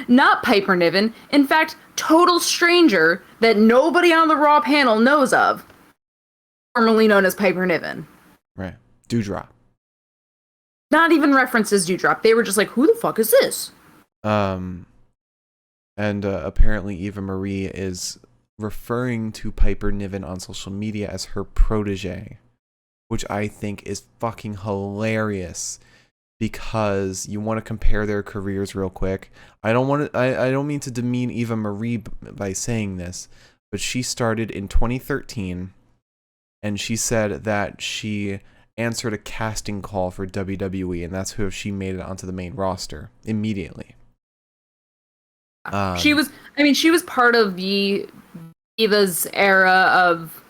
not Piper Niven. In fact, total stranger that nobody on the Raw panel knows of. Formerly known as Piper Niven. Right. Doudrop. Not even references Doudrop. They were just like, who the fuck is this? And apparently Eva Marie is referring to Piper Niven on social media as her protege, which I think is fucking hilarious because you want to compare their careers real quick. I don't mean to demean Eva Marie by saying this, but she started in 2013 and she said that she answered a casting call for WWE and that's how she made it onto the main roster immediately. She was part of the Diva's era of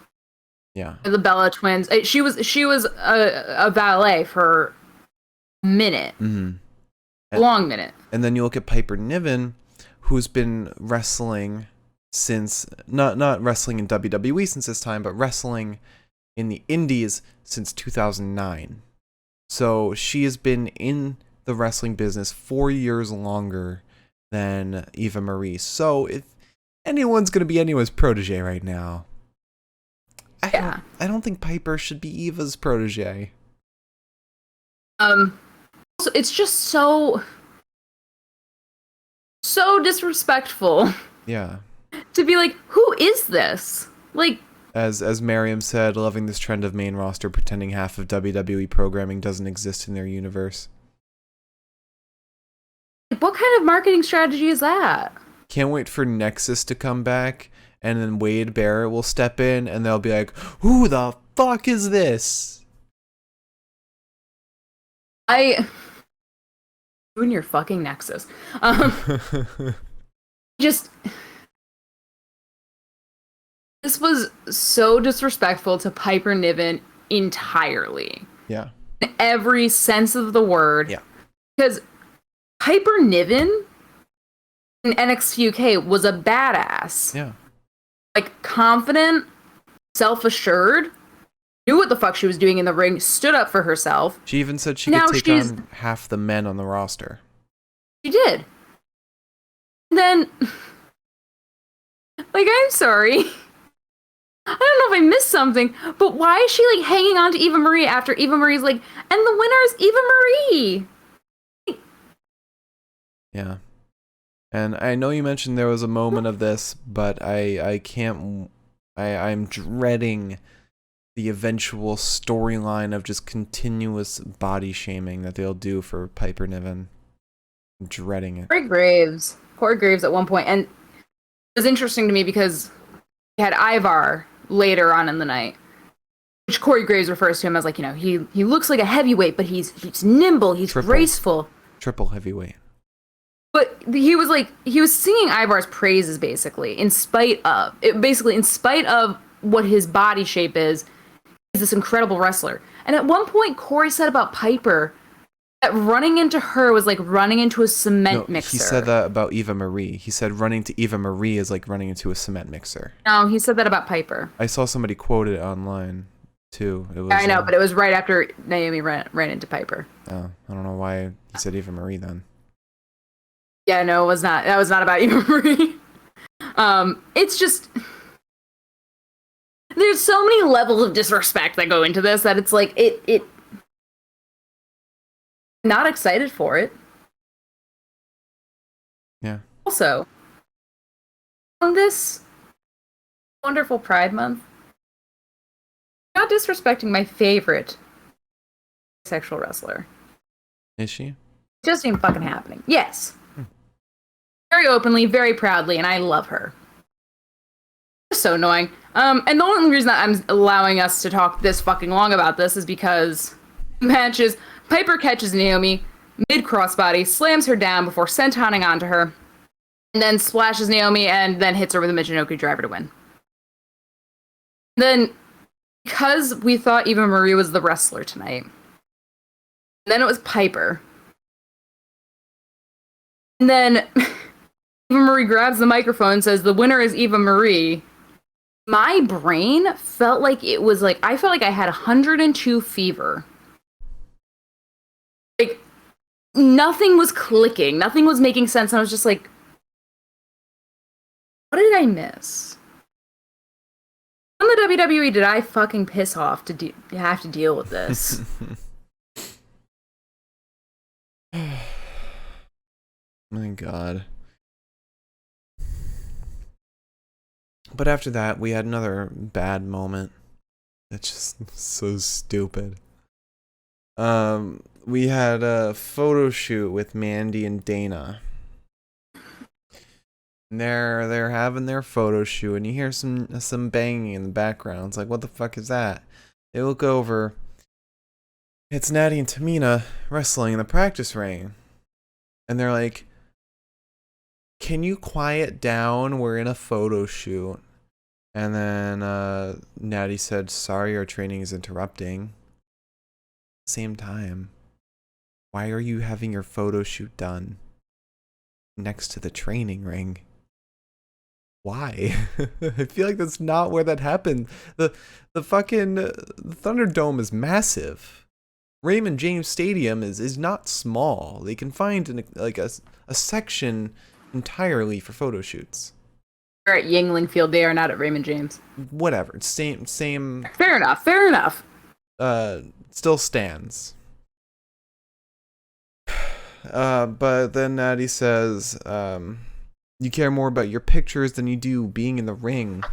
the Bella Twins. She was a valet for a minute. A long minute. And then you look at Piper Niven, who's been wrestling since not wrestling in WWE since this time, but wrestling in the Indies since 2009. So she has been in the wrestling business 4 years longer than Eva Marie. So if anyone's going to be anyone's protege right now, I don't think Piper should be Eva's protege. So it's just so disrespectful. Yeah. To be like, who is this? Like, as Miriam said, loving this trend of main roster pretending half of WWE programming doesn't exist in their universe. What kind of marketing strategy is that? Can't wait for Nexus to come back, and then Wade Barrett will step in, and they'll be like, who the fuck is this? Ruin your fucking Nexus. Just... This was so disrespectful to Piper Niven entirely. Yeah. In every sense of the word. Yeah. Because Piper Niven in NXT UK was a badass. Yeah. Like, confident, self-assured, knew what the fuck she was doing in the ring, stood up for herself. She even said she could take on half the men on the roster. She did. And then, like, I'm sorry. I don't know if I missed something, but why is she, like, hanging on to Eva Marie after Eva Marie's like, and the winner is Eva Marie? Yeah. And I know you mentioned there was a moment of this, but I'm dreading the eventual storyline of just continuous body shaming that they'll do for Piper Niven. I'm dreading it. Corey Graves at one point, and it was interesting to me because he had Ivar later on in the night, which Corey Graves refers to him as, like, you know, he looks like a heavyweight, but he's nimble, he's graceful. Triple heavyweight. But he was singing Ivar's praises basically, in spite of what his body shape is. He's this incredible wrestler. And at one point, Corey said about Piper that running into her was like running into a cement mixer. He said that about Eva Marie. He said running to Eva Marie is like running into a cement mixer. No, he said that about Piper. I saw somebody quote it online too. It was, I know, but it was right after Naomi ran into Piper. Oh, I don't know why he said Eva Marie then. Yeah, no, it was not. That was not about Eva Marie. It's just there's so many levels of disrespect that go into this that it's like it not excited for it. Yeah. Also, on this wonderful Pride Month, not disrespecting my favorite sexual wrestler. Is she? Just ain't fucking happening. Yes. Very openly, very proudly, and I love her. So annoying. And the only reason that I'm allowing us to talk this fucking long about this is because matches, Piper catches Naomi mid crossbody, slams her down before sentoning onto her, and then splashes Naomi and then hits her with a Michinoku driver to win. Then, because we thought Eva Marie was the wrestler tonight, then it was Piper. And then Eva Marie grabs the microphone and says, "The winner is Eva Marie." My brain felt like it was like, I felt like I had 102 fever. Like, nothing was clicking. Nothing was making sense. And I was just like, what did I miss? On the WWE did I fucking piss off to have to deal with this? My God. But after that, we had another bad moment. It's just so stupid. We had a photo shoot with Mandy and Dana. And they're having their photo shoot, and you hear some banging in the background. It's like, what the fuck is that? They look over. It's Natty and Tamina wrestling in the practice ring. And they're like, "Can you quiet down? We're in a photo shoot." And then Natty said, "Sorry, our training is interrupting." Same time, why are you having your photo shoot done next to the training ring? Why? I feel like that's not where that happened. The fucking Thunderdome is massive. Raymond James Stadium is not small. They can find a section entirely for photo shoots. They're at Yingling Field. They are not at Raymond James. Whatever. Same. Fair enough. Fair enough. Still stands. But then Natty says, "You care more about your pictures than you do being in the ring."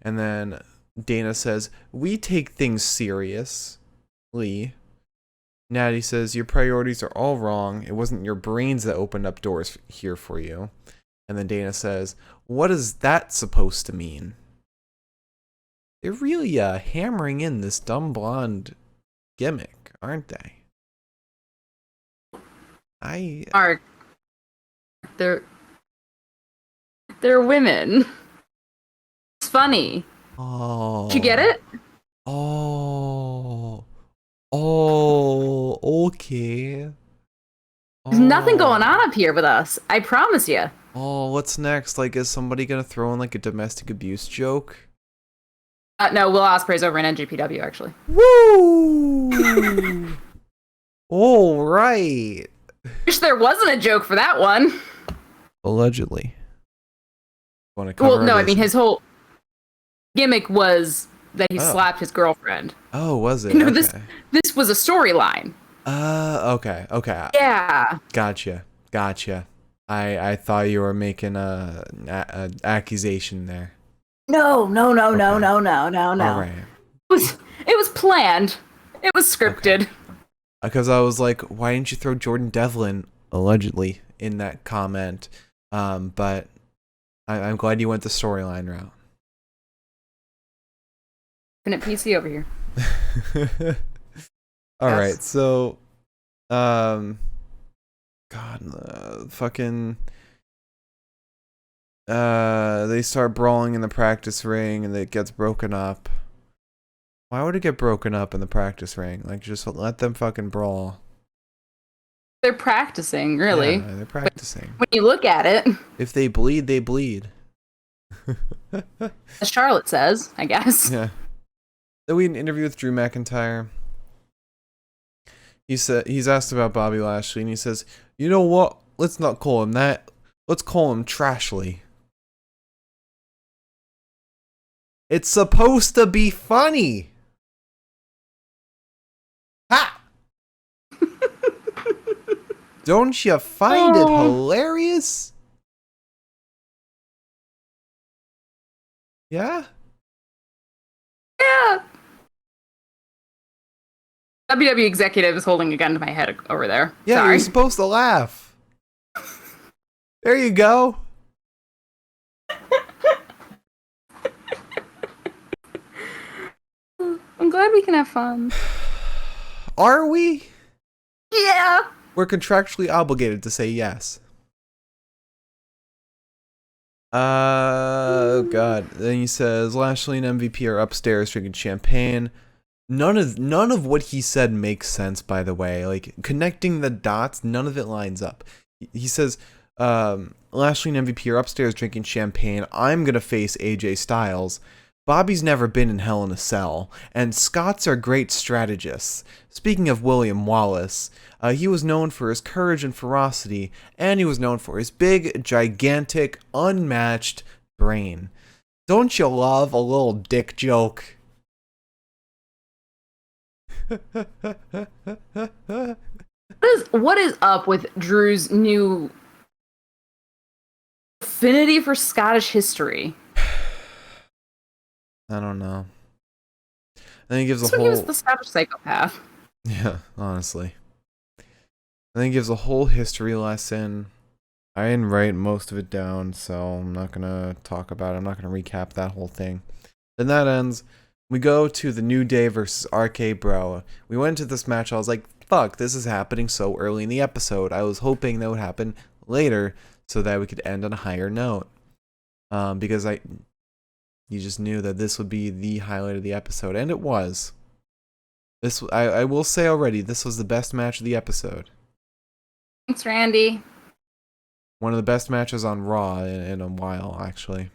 And then Dana says, "We take things seriously." Natty says, "Your priorities are all wrong. It wasn't your brains that opened up doors here for you." And then Dana says, "What is that supposed to mean?" They're really hammering in this dumb blonde gimmick, aren't they? Mark, they're women. It's funny. Oh. Did you get it? Oh, okay. There's nothing going on up here with us. I promise you. Oh, what's next? Like, is somebody gonna throw in like a domestic abuse joke? No, Will Ospreay's over in NJPW, actually. Woo! All right. Wish there wasn't a joke for that one. Allegedly. Want to cover Well, no, I mean, his whole gimmick was that he Oh. slapped his girlfriend. Oh, was it? You know, Okay. this was a storyline. Okay. Yeah. Gotcha. I thought you were making an accusation there. No. Okay. All right. It was planned. It was scripted. Okay. Because I was like, why didn't you throw Jordan Devlin, allegedly, in that comment? But I'm glad you went the storyline route. Infinite PC over here. All Yes. right, so, fucking, they start brawling in the practice ring, and it gets broken up. Why would it get broken up in the practice ring? Like, just let them fucking brawl. They're practicing, really. Yeah, they're practicing. When you look at it, If they bleed, they bleed. as Charlotte says, I guess. Yeah. Then we had an interview with Drew McIntyre. He's asked about Bobby Lashley, and he says, "You know what? Let's not call him that. Let's call him Trashly." It's supposed to be funny. Ha! Don't you find it hilarious? Yeah? Yeah. WWE executive is holding a gun to my head over there. Yeah, Sorry. you're supposed to laugh. There you go. I'm glad we can have fun. Are we? Yeah. We're contractually obligated to say yes. Oh god. Then he says Lashley and MVP are upstairs drinking champagne. None of what he said makes sense, by the way. Like, connecting the dots, none of it lines up. He says, Lashley and MVP are upstairs drinking champagne. I'm gonna face AJ Styles. Bobby's never been in Hell in a Cell, and Scots are great strategists. Speaking of William Wallace, he was known for his courage and ferocity, and he was known for his big, gigantic, unmatched brain. Don't you love a little dick joke? What is up with Drew's new affinity for Scottish history? I don't know. Then he gives That's a what he was whole... the Scottish psychopath. Yeah, honestly. And then he gives a whole history lesson. I didn't write most of it down, so I'm not gonna talk about it. I'm not gonna recap that whole thing. Then that ends. We go to the New Day versus RK Bro. We went to this match. I was like, fuck, this is happening so early in the episode. I was hoping that would happen later so that we could end on a higher note. Because you just knew that this would be the highlight of the episode, and it was. I will say already, this was the best match of the episode. Thanks, Randy. One of the best matches on Raw in a while, actually.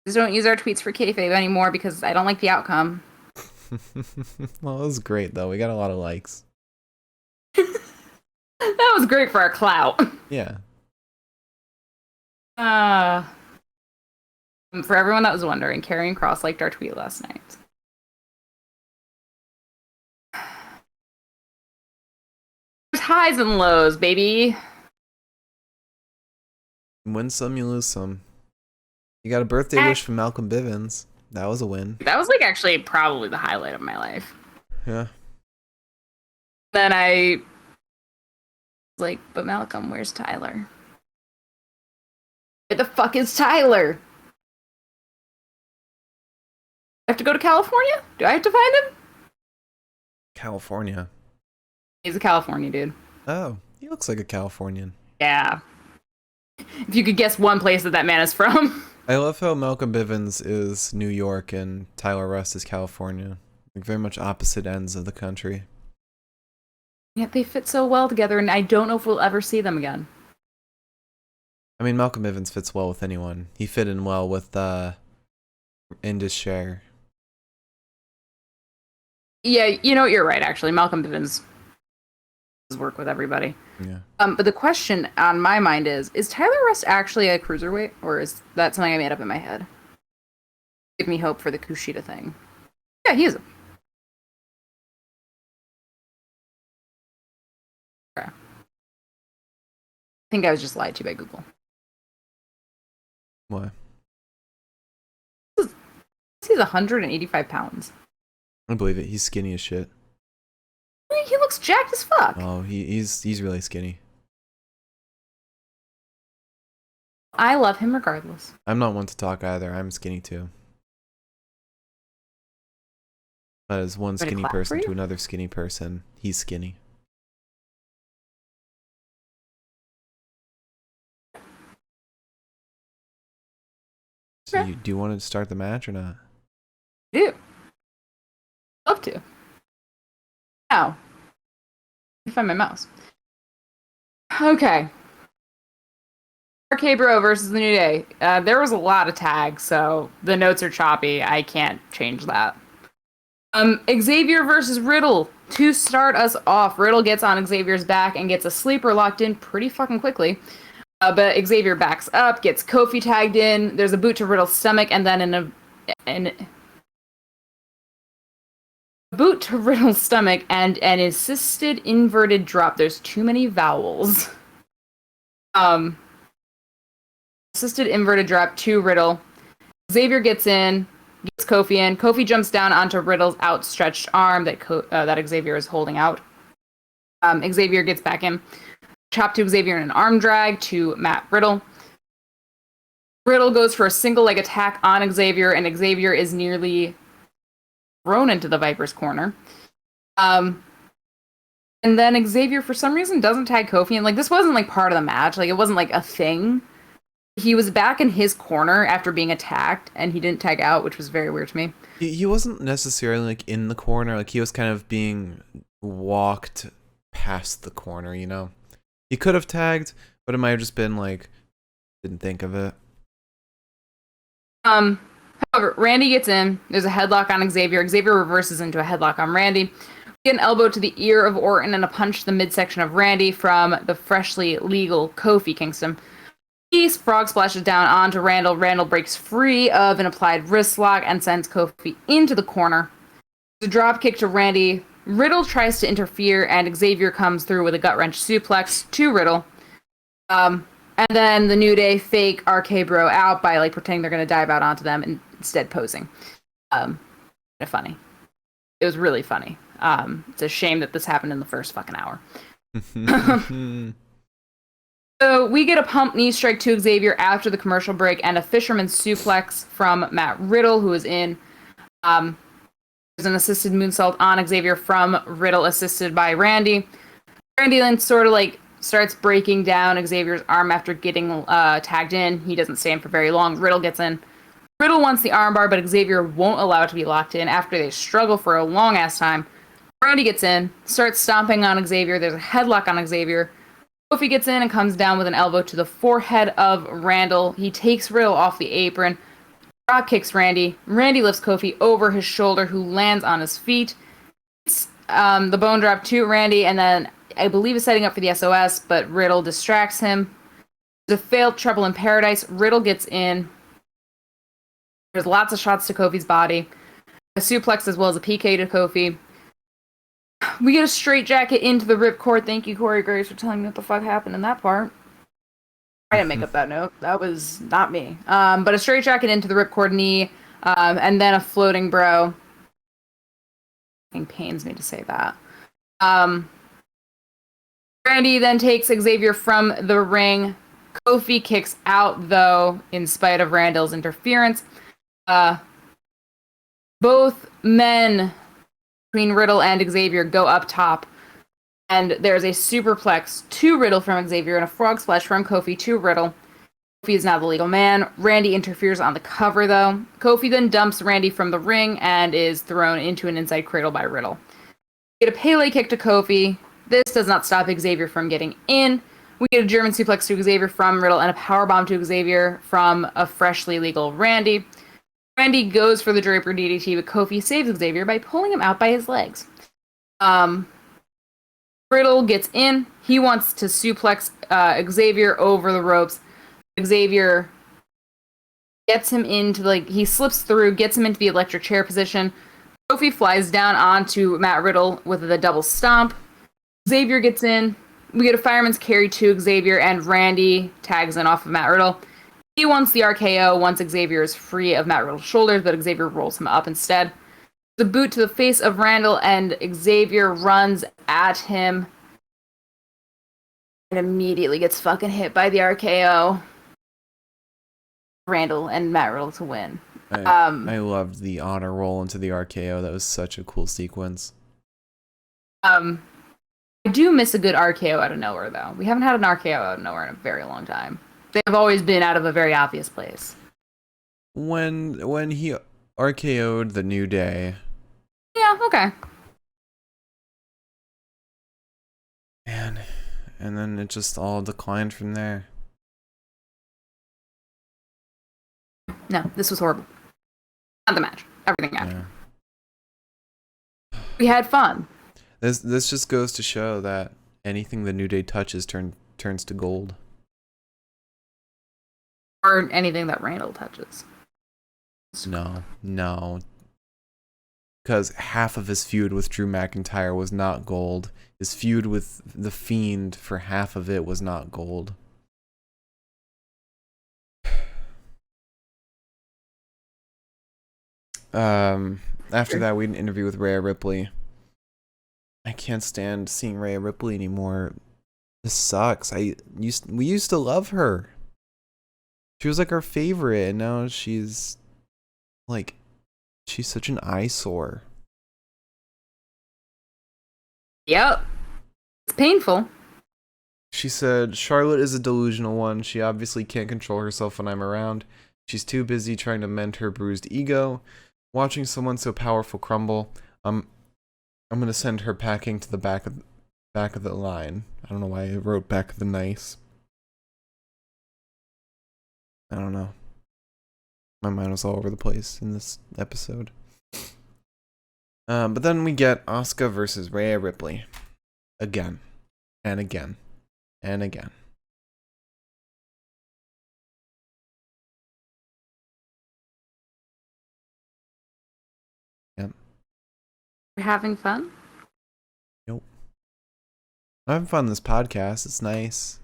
Just don't use our tweets for kayfabe anymore because I don't like the outcome. Well, it was great, though. We got a lot of likes. That was great for our clout. Yeah. For everyone that was wondering, Karrion Kross liked our tweet last night. There's highs and lows, baby. Win some, you lose some. You got a birthday wish from Malcolm Bivens. That was a win. That was like actually probably the highlight of my life. Yeah. Then I was like, but Malcolm, where's Tyler? Where the fuck is Tyler? I have to go to California? Do I have to find him? California. He's a California dude. Oh, he looks like a Californian. Yeah. If you could guess one place that man is from. I love how Malcolm Bivens is New York and Tyler Rust is California. Like very much opposite ends of the country. Yet they fit so well together, and I don't know if we'll ever see them again. I mean, Malcolm Bivens fits well with anyone. He fit in well with Indus Sher. Yeah, you know, you're right, actually. Malcolm Bivens does work with everybody. Yeah. But the question on my mind is Tyler Rust actually a cruiserweight, or is that something I made up in my head? Give me hope for the Kushida thing. Yeah, he is. Okay. I think I was just lied to by Google. What? He's 185 pounds. I believe it. He's skinny as shit. He looks jacked as fuck. Oh, he's really skinny. I love him regardless. I'm not one to talk either. I'm skinny too. But as one skinny person to another skinny person, he's skinny. So do you want to start the match or not? I do. Love to. Now, let me find my mouse. Okay. RK Bro versus the New Day. There was a lot of tags, so the notes are choppy. I can't change that. Xavier versus Riddle. To start us off, Riddle gets on Xavier's back and gets a sleeper locked in pretty fucking quickly. But Xavier backs up, gets Kofi tagged in. There's a boot to Riddle's stomach, and then in a boot to Riddle's stomach and an assisted inverted drop. There's too many vowels. Assisted inverted drop to Riddle. Xavier gets in, gets Kofi in. Kofi jumps down onto Riddle's outstretched arm that Xavier is holding out. Xavier gets back in. Chop to Xavier in an arm drag to Matt Riddle. Riddle goes for a single leg attack on Xavier, and Xavier is nearly thrown into the Viper's corner. And then Xavier, for some reason, doesn't tag Kofi. And, like, this wasn't, like, part of the match. Like, it wasn't, like, a thing. He was back in his corner after being attacked, and he didn't tag out, which was very weird to me. He wasn't necessarily, like, in the corner. Like, he was kind of being walked past the corner, you know? He could have tagged, but it might have just been, like, didn't think of it. However, Randy gets in. There's a headlock on Xavier. Xavier reverses into a headlock on Randy. We get an elbow to the ear of Orton and a punch to the midsection of Randy from the freshly legal Kofi Kingston. He frog splashes down onto Randall. Randall breaks free of an applied wrist lock and sends Kofi into the corner. The drop kick to Randy. Riddle tries to interfere, and Xavier comes through with a gut wrench suplex to Riddle. And then the New Day fake RK Bro out by, like, pretending they're going to dive out onto them and instead posing. Kind of funny. It was really funny. It's a shame that this happened in the first fucking hour. So we get a pump knee strike to Xavier after the commercial break and a fisherman's suplex from Matt Riddle, who is in. There's an assisted moonsault on Xavier from Riddle, assisted by Randy. Randy then sort of, like, starts breaking down Xavier's arm after getting tagged in. He doesn't stand for very long. Riddle gets in. Riddle wants the armbar, but Xavier won't allow it to be locked in after they struggle for a long-ass time. Randy gets in, starts stomping on Xavier. There's a headlock on Xavier. Kofi gets in and comes down with an elbow to the forehead of Randall. He takes Riddle off the apron. Drop kicks Randy. Randy lifts Kofi over his shoulder, who lands on his feet. The bone drop to Randy, and then I believe is setting up for the SOS, but Riddle distracts him. There's a failed Trouble in Paradise. Riddle gets in. There's lots of shots to Kofi's body. A suplex as well as a PK to Kofi. We get a straight jacket into the ripcord. Thank you, Corey Graves, for telling me what the fuck happened in that part. I didn't make up that note. That was not me. But a straight jacket into the ripcord knee, and then a floating bro. It pains me to say that. Randy then takes Xavier from the ring. Kofi kicks out, though, in spite of Randall's interference. Both men between Riddle and Xavier go up top. And there's a superplex to Riddle from Xavier and a frog splash from Kofi to Riddle. Kofi is now the legal man. Randy interferes on the cover, though. Kofi then dumps Randy from the ring and is thrown into an inside cradle by Riddle. We get a Pele kick to Kofi. This does not stop Xavier from getting in. We get a German suplex to Xavier from Riddle and a powerbomb to Xavier from a freshly legal Randy. Randy goes for the Draper DDT, but Kofi saves Xavier by pulling him out by his legs. Riddle gets in. He wants to suplex Xavier over the ropes. Xavier gets him into, like, he slips through, gets him into the electric chair position. Kofi flies down onto Matt Riddle with the double stomp. Xavier gets in. We get a fireman's carry to Xavier, and Randy tags in off of Matt Riddle. He wants the RKO once Xavier is free of Matt Riddle's shoulders, but Xavier rolls him up instead. The boot to the face of Randall, and Xavier runs at him and immediately gets fucking hit by the RKO. Randall and Matt Riddle to win. I loved the honor roll into the RKO. That was such a cool sequence. I do miss a good RKO out of nowhere, though. We haven't had an RKO out of nowhere in a very long time. They've always been out of a very obvious place. When he RKO'd the New Day. Yeah, okay. Man, and then it just all declined from there. No, this was horrible. Not the match. Everything after. Yeah. We had fun. This just goes to show that anything the New Day touches turns to gold. Or anything that Randall touches. No. Because half of his feud with Drew McIntyre was not gold. His feud with The Fiend for half of it was not gold. After that, we had an interview with Rhea Ripley. I can't stand seeing Rhea Ripley anymore. This sucks. We used to love her. She was like our favorite, and now she's such an eyesore. Yep. It's painful. She said, Charlotte is a delusional one. She obviously can't control herself when I'm around. She's too busy trying to mend her bruised ego. Watching someone so powerful crumble, I'm gonna send her packing to the back of the line. I don't know why I wrote back of the nice. I don't know. My mind was all over the place in this episode. But then we get Asuka versus Rhea Ripley. Again. And again. And again. Yep. You're having fun? Nope. I'm having fun this podcast. It's nice.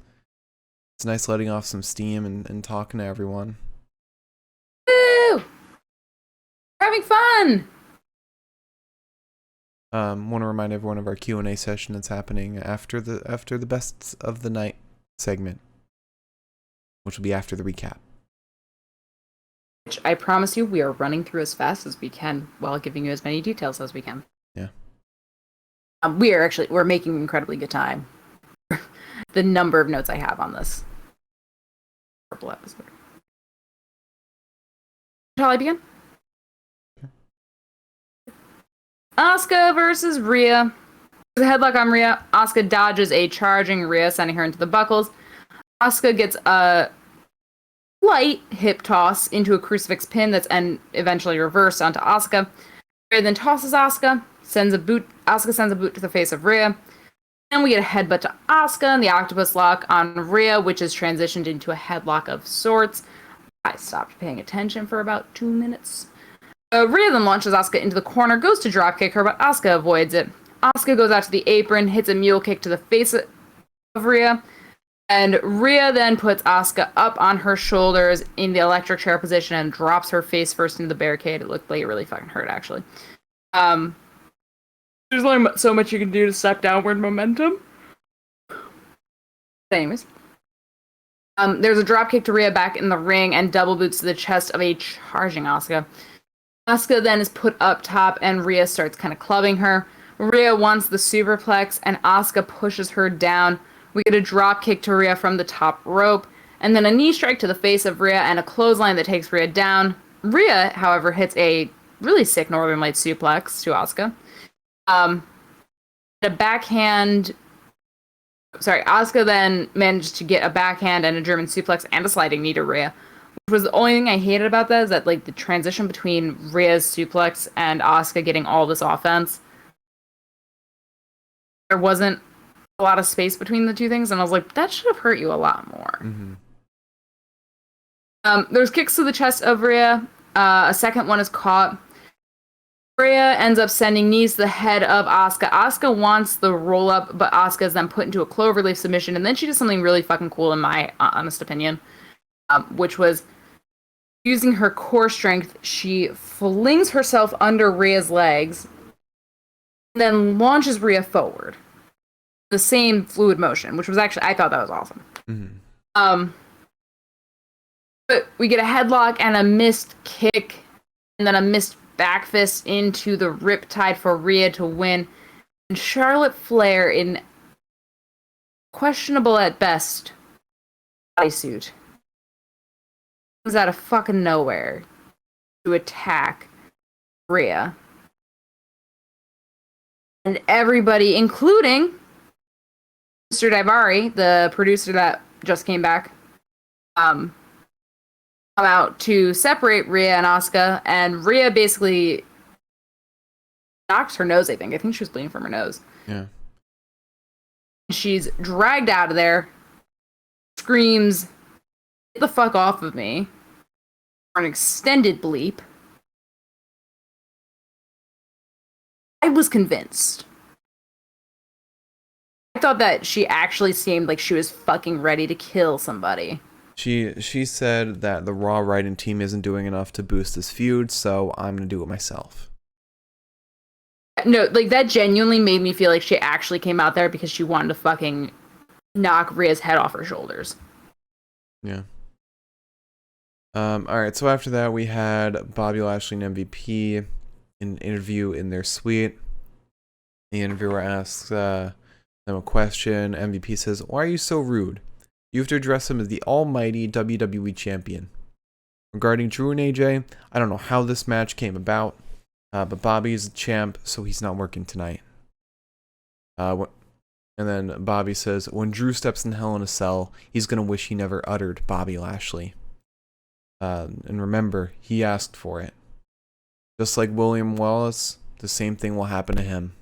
It's nice letting off some steam and talking to everyone. Woo! We're having fun! Want to remind everyone of our Q&A session that's happening after the best of the night segment, which will be after the recap. Which I promise you, we are running through as fast as we can while giving you as many details as we can. Yeah. We're making incredibly good time. The number of notes I have on this purple episode. Shall I begin? Asuka versus Rhea. There's a headlock on Rhea. Asuka dodges a charging Rhea, sending her into the buckles. Asuka gets a light hip toss into a crucifix pin that's eventually reversed onto Asuka. Rhea then tosses Asuka, sends a boot. Asuka sends a boot to the face of Rhea. Then we get a headbutt to Asuka and the octopus lock on Rhea, which is transitioned into a headlock of sorts. I stopped paying attention for about 2 minutes. Rhea then launches Asuka into the corner, goes to dropkick her, but Asuka avoids it. Asuka goes out to the apron, hits a mule kick to the face of Rhea, and Rhea then puts Asuka up on her shoulders in the electric chair position and drops her face first into the barricade. It looked like it really fucking hurt, actually. There's only so much you can do to stop downward momentum. But anyways. There's a dropkick to Rhea back in the ring and double boots to the chest of a charging Asuka. Asuka then is put up top and Rhea starts kind of clubbing her. Rhea wants the superplex and Asuka pushes her down. We get a drop kick to Rhea from the top rope and then a knee strike to the face of Rhea and a clothesline that takes Rhea down. Rhea, however, hits a really sick Northern Lights suplex to Asuka. A backhand. Sorry, Asuka then managed to get a backhand and a German suplex and a sliding knee to Rhea. Which was the only thing I hated about that, is that like the transition between Rhea's suplex and Asuka getting all this offense. There wasn't a lot of space between the two things, and I was like, that should have hurt you a lot more. Mm-hmm. There's kicks to the chest of Rhea. A second one is caught. Rhea ends up sending knees to the head of Asuka. Asuka wants the roll up, but Asuka is then put into a cloverleaf submission, and then she does something really fucking cool in my honest opinion, which was using her core strength. She flings herself under Rhea's legs, and then launches Rhea forward. The same fluid motion, which was actually, I thought that was awesome. Mm-hmm. But we get a headlock and a missed kick, and then a missed back fist into the riptide for Rhea to win. And Charlotte Flair, in questionable at best bodysuit, comes out of fucking nowhere to attack Rhea. And everybody, including Mr. Daivari, the producer that just came back, come out to separate Rhea and Asuka, and Rhea basically knocks her nose, I think. I think she was bleeding from her nose. Yeah. She's dragged out of there, screams, "Get the fuck off of me," for an extended bleep. I was convinced. I thought that she actually seemed like she was fucking ready to kill somebody. She said that the Raw writing team isn't doing enough to boost this feud, so I'm gonna do it myself. No, like that genuinely made me feel like she actually came out there because she wanted to fucking knock Rhea's head off her shoulders. Yeah. Alright, so after that we had Bobby Lashley and MVP in an interview in their suite. The interviewer asks them a question. MVP says, "Why are you so rude? You have to address him as the almighty WWE champion. Regarding Drew and AJ, I don't know how this match came about, but Bobby's the champ, so he's not working tonight." And then Bobby says, "When Drew steps in Hell in a Cell, he's going to wish he never uttered Bobby Lashley. And remember, he asked for it. Just like William Wallace, the same thing will happen to him."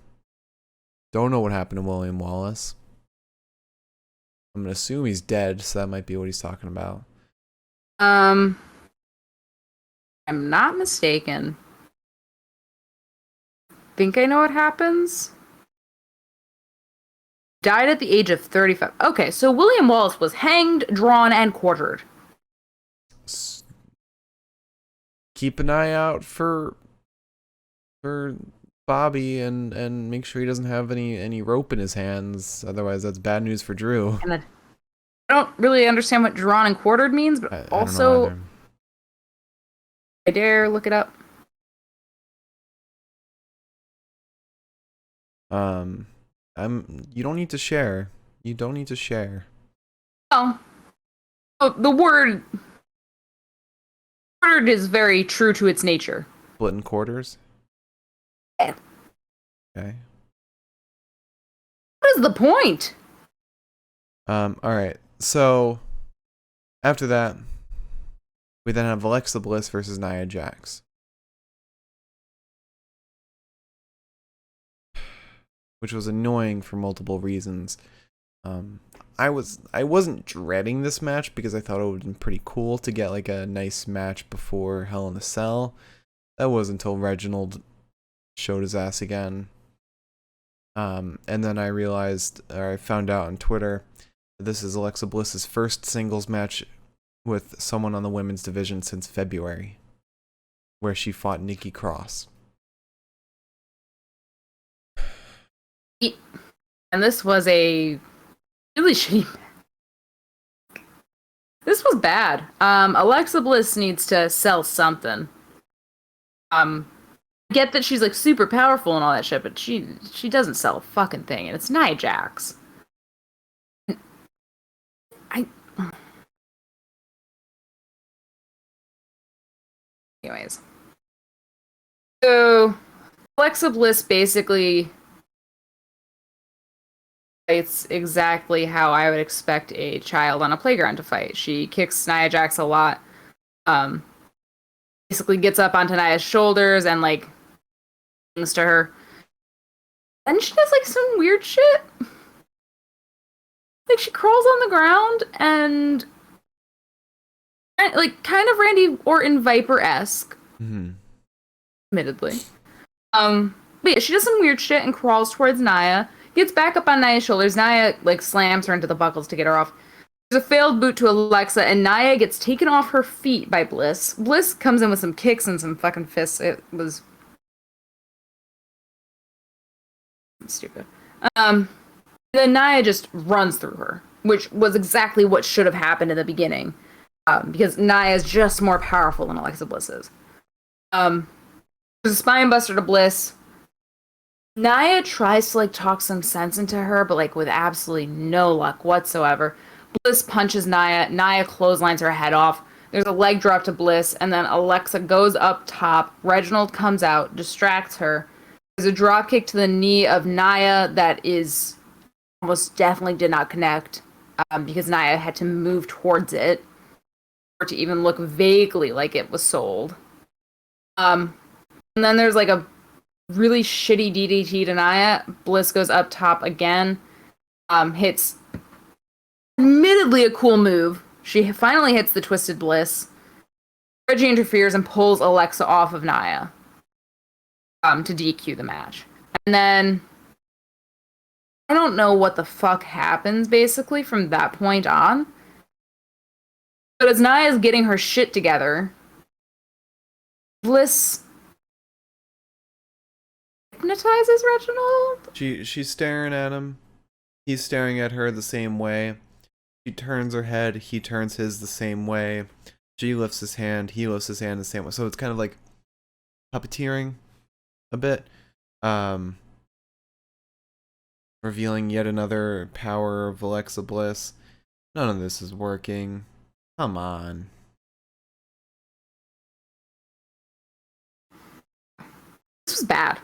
Don't know what happened to William Wallace. I'm going to assume he's dead, so that might be what he's talking about. I'm not mistaken. Think I know what happens? Died at the age of 35. Okay, so William Wallace was hanged, drawn, and quartered. Keep an eye out for Bobby and make sure he doesn't have any rope in his hands. Otherwise, that's bad news for Drew. And I don't really understand what drawn and quartered means, but also I dare look it up. You don't need to share. You don't need to share. Oh, the word quartered is very true to its nature. Split in quarters? Yeah. Okay. What is the point? Alright. So, after that, we then have Alexa Bliss versus Nia Jax. Which was annoying for multiple reasons. I wasn't dreading this match because I thought it would have been pretty cool to get like a nice match before Hell in a Cell. That was until Reginald showed his ass again. And then I realized, or I found out on Twitter, that this is Alexa Bliss's first singles match with someone on the women's division since February, where she fought Nikki Cross. And this was a really shitty match. This was bad. Alexa Bliss needs to sell something. I get that she's like super powerful and all that shit, but she doesn't sell a fucking thing, and it's Nia Jax. Anyways. So Alexa Bliss basically fights exactly how I would expect a child on a playground to fight. She kicks Nia Jax a lot. Basically gets up onto Nia's shoulders and like things to her. And she does like some weird shit. Like she crawls on the ground and like kind of Randy Orton Viper-esque. Mm-hmm. Admittedly. But yeah, she does some weird shit and crawls towards Nia. Gets back up on Nia's shoulders. Nia like slams her into the buckles to get her off. There's a failed boot to Alexa, and Nia gets taken off her feet by Bliss. Bliss comes in with some kicks and some fucking fists. It was stupid. Then Nia just runs through her, which was exactly what should have happened in the beginning, because Nia is just more powerful than Alexa Bliss is. There's a spine buster to Bliss. Nia tries to like talk some sense into her, but like with absolutely no luck whatsoever. Bliss punches Nia. Nia clotheslines her head off. There's a leg drop to Bliss, and then Alexa goes up top. Reginald comes out, distracts her. There's a drop kick to the knee of Nia that is almost definitely did not connect, because Nia had to move towards it or to even look vaguely like it was sold. And then there's like a really shitty DDT to Nia. Bliss goes up top again. Hits admittedly a cool move. She finally hits the Twisted Bliss. Reggie interferes and pulls Alexa off of Nia to DQ the match. And then I don't know what the fuck happens basically from that point on. But as Naya's getting her shit together, Bliss hypnotizes Reginald? She's staring at him. He's staring at her the same way. She turns her head, he turns his the same way. She lifts his hand, he lifts his hand the same way. So it's kind of like puppeteering a bit. Revealing yet another power of Alexa Bliss. None of this is working. Come on. This was bad.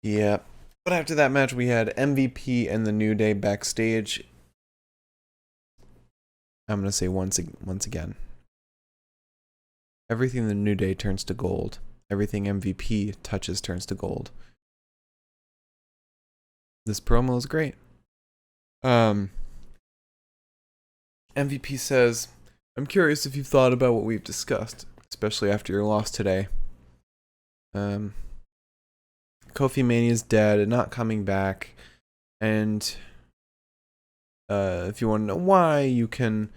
Yeah. But after that match, we had MVP and the New Day backstage. I'm going to say once again. Everything the New Day turns to gold. Everything MVP touches turns to gold. This promo is great. MVP says, I'm curious if you've thought about what we've discussed, especially after your loss today. Kofi Mania is dead and not coming back. And if you want to know why, you can...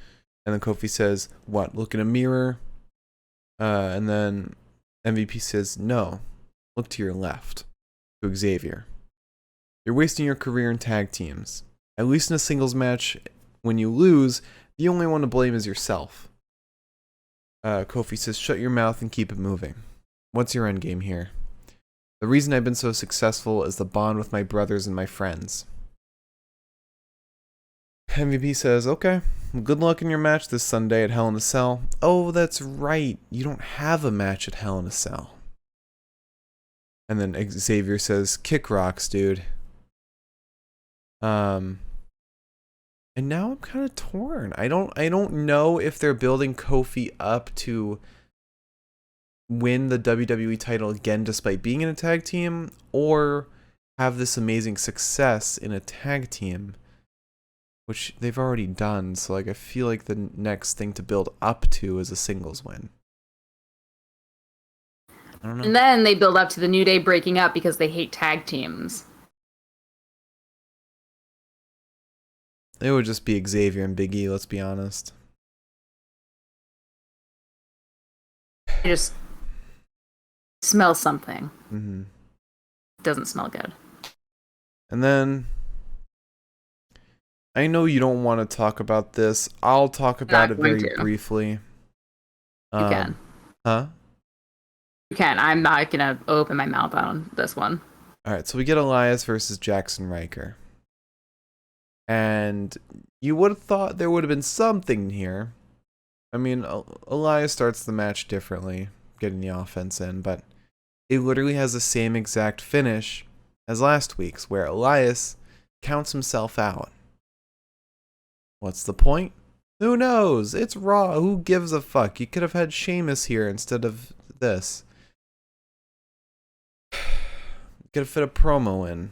And then Kofi says, what, look in a mirror? And then MVP says, no, look to your left. To Xavier. You're wasting your career in tag teams. At least in a singles match, when you lose, the only one to blame is yourself. Kofi says, shut your mouth and keep it moving. What's your end game here? The reason I've been so successful is the bond with my brothers and my friends. MVP says, okay, well, good luck in your match this Sunday at Hell in a Cell. Oh, that's right. You don't have a match at Hell in a Cell. And then Xavier says, kick rocks, dude. And now I'm kind of torn. I don't know if they're building Kofi up to win the WWE title again despite being in a tag team, or have this amazing success in a tag team, which they've already done. So like I feel like the next thing to build up to is a singles win. I don't know. And then they build up to the New Day breaking up because they hate tag teams. It would just be Xavier and Big E, let's be honest. I just smell something. Mm-hmm. It doesn't smell good. And then, I know you don't want to talk about this. I'll talk about it very briefly. You can. Huh? You can. I'm not going to open my mouth on this one. Alright, so we get Elias versus Jackson Riker. And you would have thought there would have been something here. I mean, Elias starts the match differently, getting the offense in, but it literally has the same exact finish as last week's, where Elias counts himself out. What's the point? Who knows? It's Raw. Who gives a fuck? You could have had Sheamus here instead of this. Could have fit a promo in.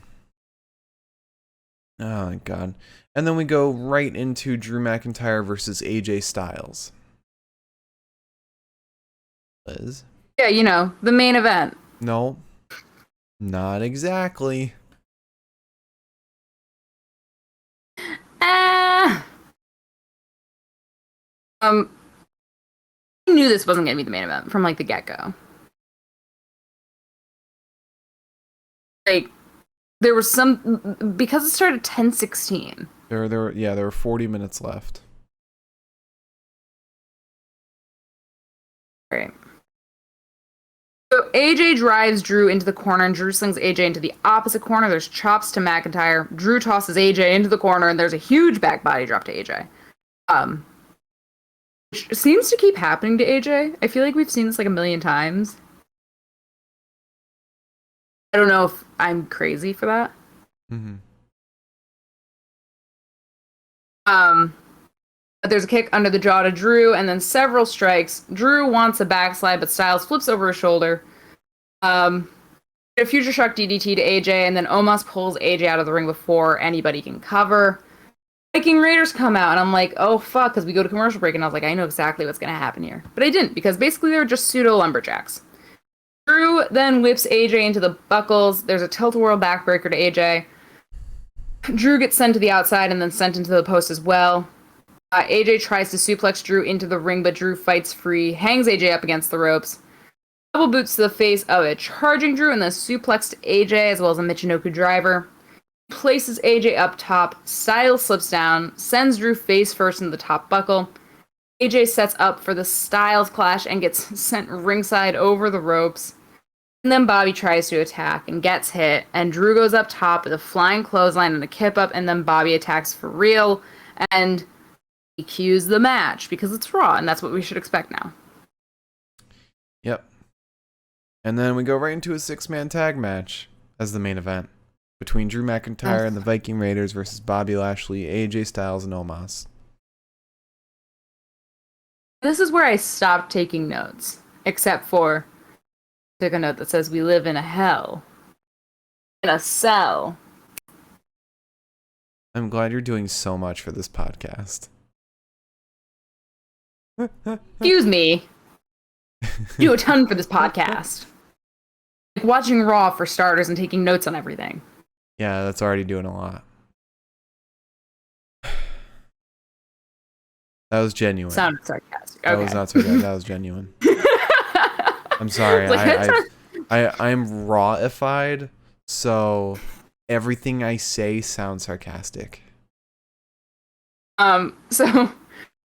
Oh my god. And then we go right into Drew McIntyre versus AJ Styles. Liz? Yeah, you know, the main event. No. Not exactly. I knew this wasn't going to be the main event from like the get-go. Like, there was some, because it started 10:16. There were 40 minutes left. Right. So AJ drives Drew into the corner, and Drew slings AJ into the opposite corner. There's chops to McIntyre. Drew tosses AJ into the corner, and there's a huge back body drop to AJ. Which seems to keep happening to AJ. I feel like we've seen this like a million times. I don't know if I'm crazy for that. Mm-hmm. But there's a kick under the jaw to Drew, and then several strikes. Drew wants a backslide, but Styles flips over his shoulder. A future shock DDT to AJ, and then Omos pulls AJ out of the ring before anybody can cover. Viking Raiders come out, and I'm like, oh fuck, because we go to commercial break, and I was like, I know exactly what's going to happen here. But I didn't, because basically they were just pseudo lumberjacks. Drew then whips AJ into the buckles. There's a tilt-a-whirl backbreaker to AJ. Drew gets sent to the outside and then sent into the post as well. AJ tries to suplex Drew into the ring, but Drew fights free, hangs AJ up against the ropes. Double boots to the face of a charging Drew and then suplex to AJ as well as a Michinoku driver. Places AJ up top, Styles slips down, sends Drew face first into the top buckle. AJ sets up for the Styles clash and gets sent ringside over the ropes. And then Bobby tries to attack and gets hit, and Drew goes up top with a flying clothesline and a kip up, and then Bobby attacks for real, and he cues the match because it's Raw, and that's what we should expect now. Yep. And then we go right into a 6-man tag match as the main event between Drew McIntyre and the Viking Raiders versus Bobby Lashley, AJ Styles, and Omos. This is where I stopped taking notes, except for took a note that says we live in a hell. In a cell. I'm glad you're doing so much for this podcast. Excuse me. Do a ton for this podcast. Like watching Raw for starters and taking notes on everything. Yeah, that's already doing a lot. That was genuine. Sounded sarcastic. Okay. That was not sarcastic. That was genuine. I'm sorry. I'm raw-ified, so everything I say sounds sarcastic. So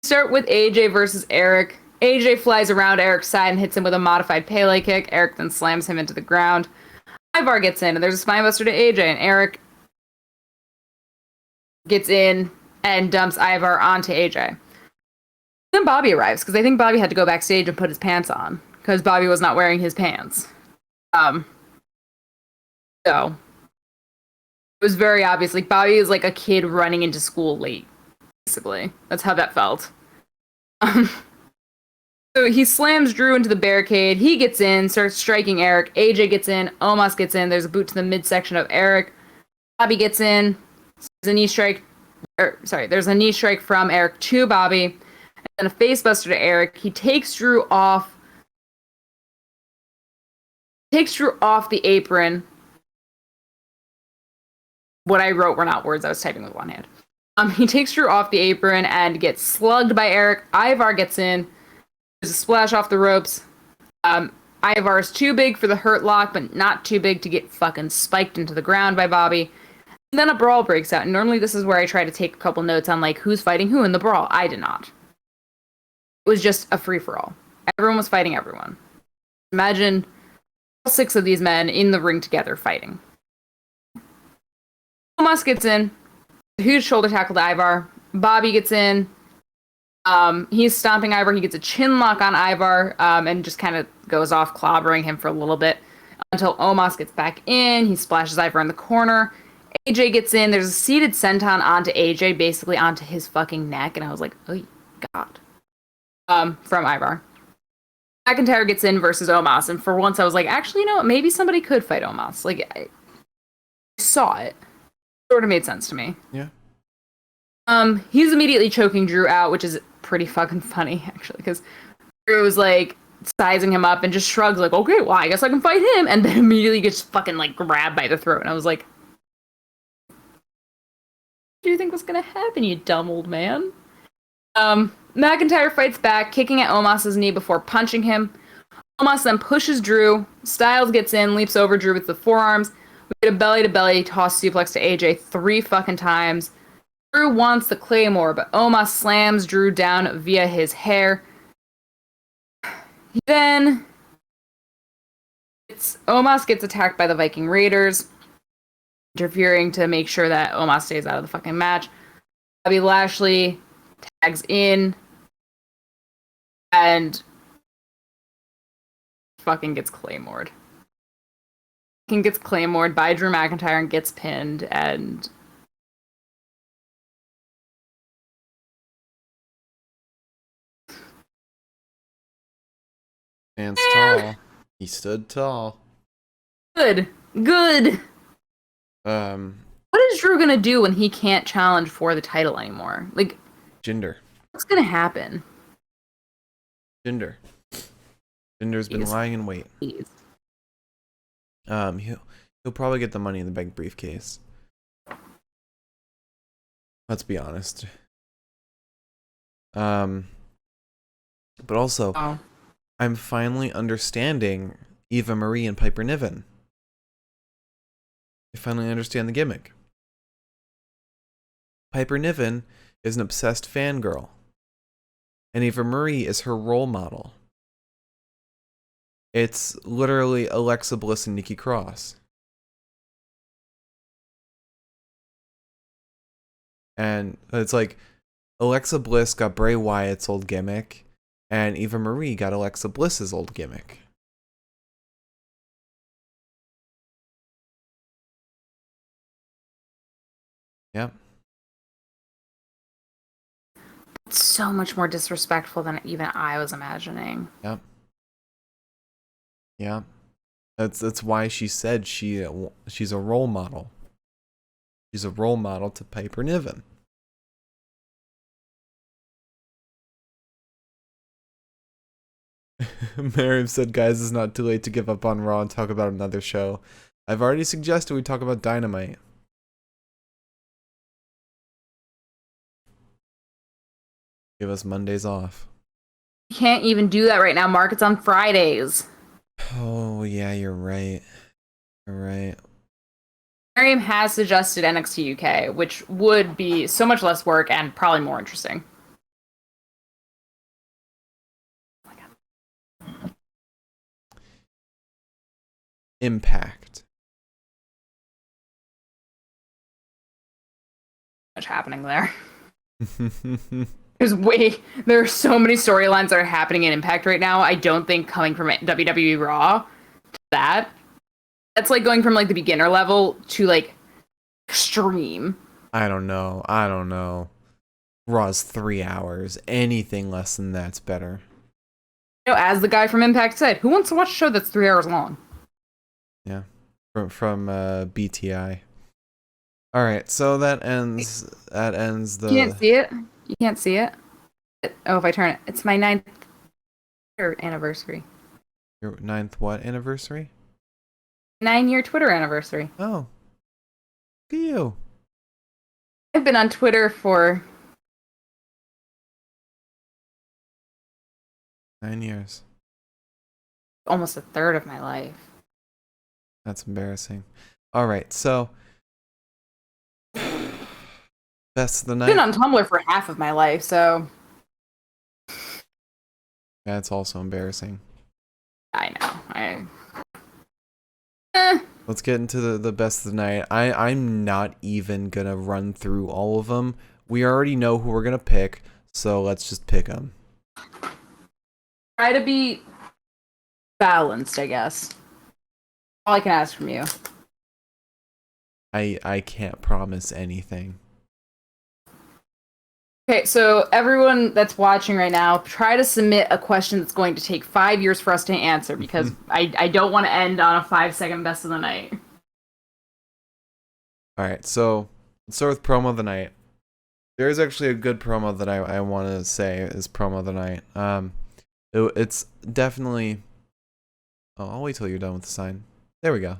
start with AJ versus Eric. AJ flies around Eric's side and hits him with a modified Pele kick. Eric then slams him into the ground. Ivar gets in, and there's a spinebuster to AJ, and Eric gets in and dumps Ivar onto AJ. Then Bobby arrives, because I think Bobby had to go backstage and put his pants on, because Bobby was not wearing his pants. So it was very obvious, like, Bobby is like a kid running into school late, basically. That's how that felt. So he slams Drew into the barricade. He gets in, starts striking Eric. AJ gets in. Omos gets in. There's a boot to the midsection of Eric. Bobby gets in. There's a knee strike. There's a knee strike from Eric to Bobby. And then a face buster to Eric. He takes Drew off. The apron. What I wrote were not words. I was typing with one hand. He takes Drew off the apron and gets slugged by Eric. Ivar gets in. There's a splash off the ropes. Ivar is too big for the hurt lock, but not too big to get fucking spiked into the ground by Bobby. And then a brawl breaks out. And normally this is where I try to take a couple notes on like who's fighting who in the brawl. I did not. It was just a free-for-all. Everyone was fighting everyone. Imagine all 6 of these men in the ring together fighting. Omos gets in. A huge shoulder tackle to Ivar. Bobby gets in. He's stomping Ivar. He gets a chin lock on Ivar and just kind of goes off, clobbering him for a little bit until Omos gets back in. He splashes Ivar in the corner. AJ gets in. There's a seated senton onto AJ, basically onto his fucking neck. And I was like, oh, God. From Ivar. McIntyre gets in versus Omos. And for once I was like, actually, you know what? Maybe somebody could fight Omos. Like, I saw it. Sort of made sense to me. Yeah. He's immediately choking Drew out, which is pretty fucking funny, actually, because Drew was, like, sizing him up and just shrugs, like, okay, well, I guess I can fight him, and then immediately gets fucking, like, grabbed by the throat, and I was like, what do you think was gonna happen, you dumb old man? McIntyre fights back, kicking at Omos's knee before punching him. Omos then pushes Drew. Styles gets in, leaps over Drew with the forearms. We get a belly-to-belly toss suplex to AJ 3 fucking times. Drew wants the Claymore, but Omos slams Drew down via his hair. Then Omos gets attacked by the Viking Raiders, interfering to make sure that Omos stays out of the fucking match. Bobby Lashley tags in and fucking gets Claymored. Gets Claymored by Drew McIntyre and gets pinned, and Stands tall. He stood tall. Good. What is Drew gonna do when he can't challenge for the title anymore? Like, Jinder. what's gonna happen? Jinder's been lying in wait. Jeez. He'll probably get the Money in the Bank briefcase. Let's be honest. But also, Oh. I'm finally understanding Eva Marie and Piper Niven. I finally understand the gimmick. Piper Niven is an obsessed fangirl, and Eva Marie is her role model. It's literally Alexa Bliss and Nikki Cross. And it's like Alexa Bliss got Bray Wyatt's old gimmick, and Eva Marie got Alexa Bliss's old gimmick. Yep. It's so much more disrespectful than even I was imagining. Yep. Yeah. That's why she said she's a role model. She's a role model to Piper Niven. Miriam said, guys, it's not too late to give up on Raw and talk about another show. I've already suggested we talk about Dynamite. Give us Mondays off. You can't even do that right now, Mark. It's on Fridays. Oh, yeah, you're right. You're right. Miriam has suggested NXT UK, which would be so much less work and probably more interesting. Impact. Much happening there. There are so many storylines that are happening in Impact right now. I don't think coming from WWE Raw to that's like going from like the beginner level to like extreme. I don't know. Raw's 3 hours. Anything less than that's better. As the guy from Impact said, who wants to watch a show that's 3 hours long? Yeah. From BTI. All right, so that ends the. You can't see it. You can't see it. Oh, if I turn it, it's my 9th anniversary. Your 9th what anniversary? 9-year Twitter anniversary. Oh. Look at you. I've been on Twitter for 9 years. almost a third of my life. That's embarrassing. All right, so best of the night. I've been on Tumblr for half of my life, so That's also embarrassing. I know. Let's get into the best of the night. I'm not even gonna run through all of them. We already know who we're gonna pick, so let's just pick them. Try to be balanced, I guess. All I can ask from you. I can't promise anything. Okay, so everyone that's watching right now, try to submit a question that's going to take 5 years for us to answer, because I don't want to end on a 5-second best of the night. All right, so let's start with promo of the night. There is actually a good promo that I want to say is promo of the night. It's definitely. Oh, I'll wait till you're done with the sign. There we go.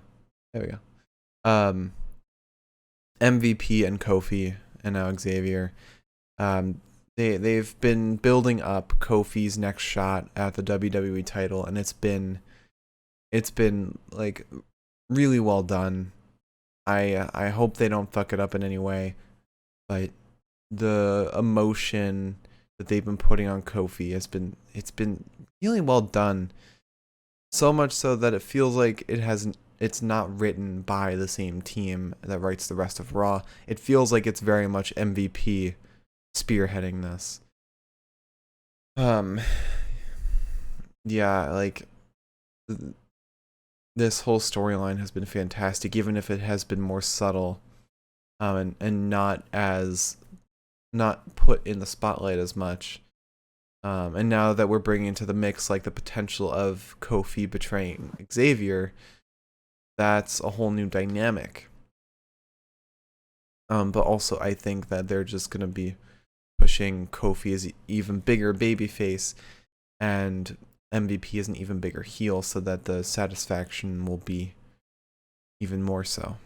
MVP and Kofi and now Xavier. They've been building up Kofi's next shot at the WWE title, and it's been like really well done. I hope they don't fuck it up in any way, but the emotion that they've been putting on Kofi it's been really well done. So much so that it feels like it's not written by the same team that writes the rest of Raw. It feels like it's very much MVP spearheading this. Yeah, like this whole storyline has been fantastic, even if it has been more subtle, and not put in the spotlight as much. And now that we're bringing into the mix like the potential of Kofi betraying Xavier, that's a whole new dynamic. But also I think that they're just gonna be pushing Kofi as an even bigger babyface, and MVP is an even bigger heel, so that the satisfaction will be even more so.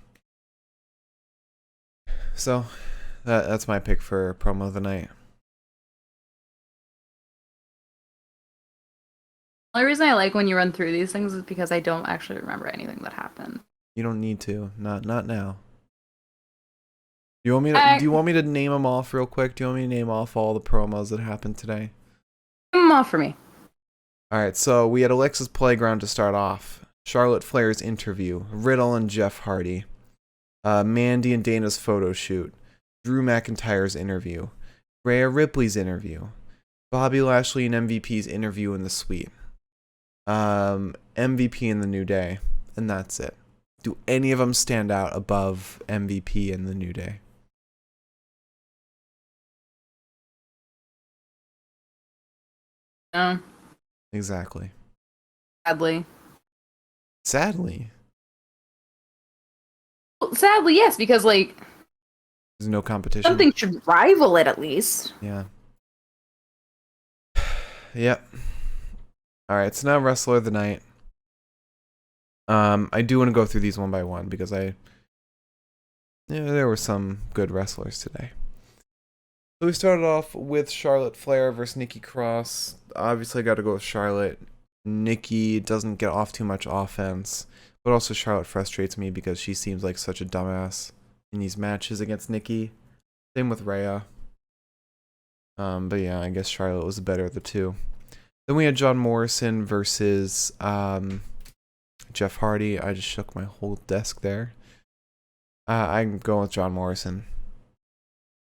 So that's my pick for promo of the night. The only reason I like when you run through these things is because I don't actually remember anything that happened. You don't need to. Not now. Do you want me to name them off real quick? Do you want me to name off all the promos that happened today? Name them off for me. All right, so we had Alexa's Playground to start off. Charlotte Flair's interview. Riddle and Jeff Hardy. Mandy and Dana's photo shoot. Drew McIntyre's interview. Rhea Ripley's interview. Bobby Lashley and MVP's interview in the suite. MVP in the New Day. And that's it. Do any of them stand out above MVP in the New Day? No. Exactly. Sadly. Sadly. Well, sadly, yes, because, like, There's no competition. something should rival it at least. Yeah. Yep. Alright, so now Wrestler of the Night. I do want to go through these one by one because there were some good wrestlers today. So we started off with Charlotte Flair versus Nikki Cross. Obviously, I got to go with Charlotte. Nikki doesn't get off too much offense, but also Charlotte frustrates me because she seems like such a dumbass in these matches against Nikki. Same with Rhea. But yeah, I guess Charlotte was the better of the two. Then we had John Morrison versus Jeff Hardy. I just shook my whole desk there. I'm going with John Morrison.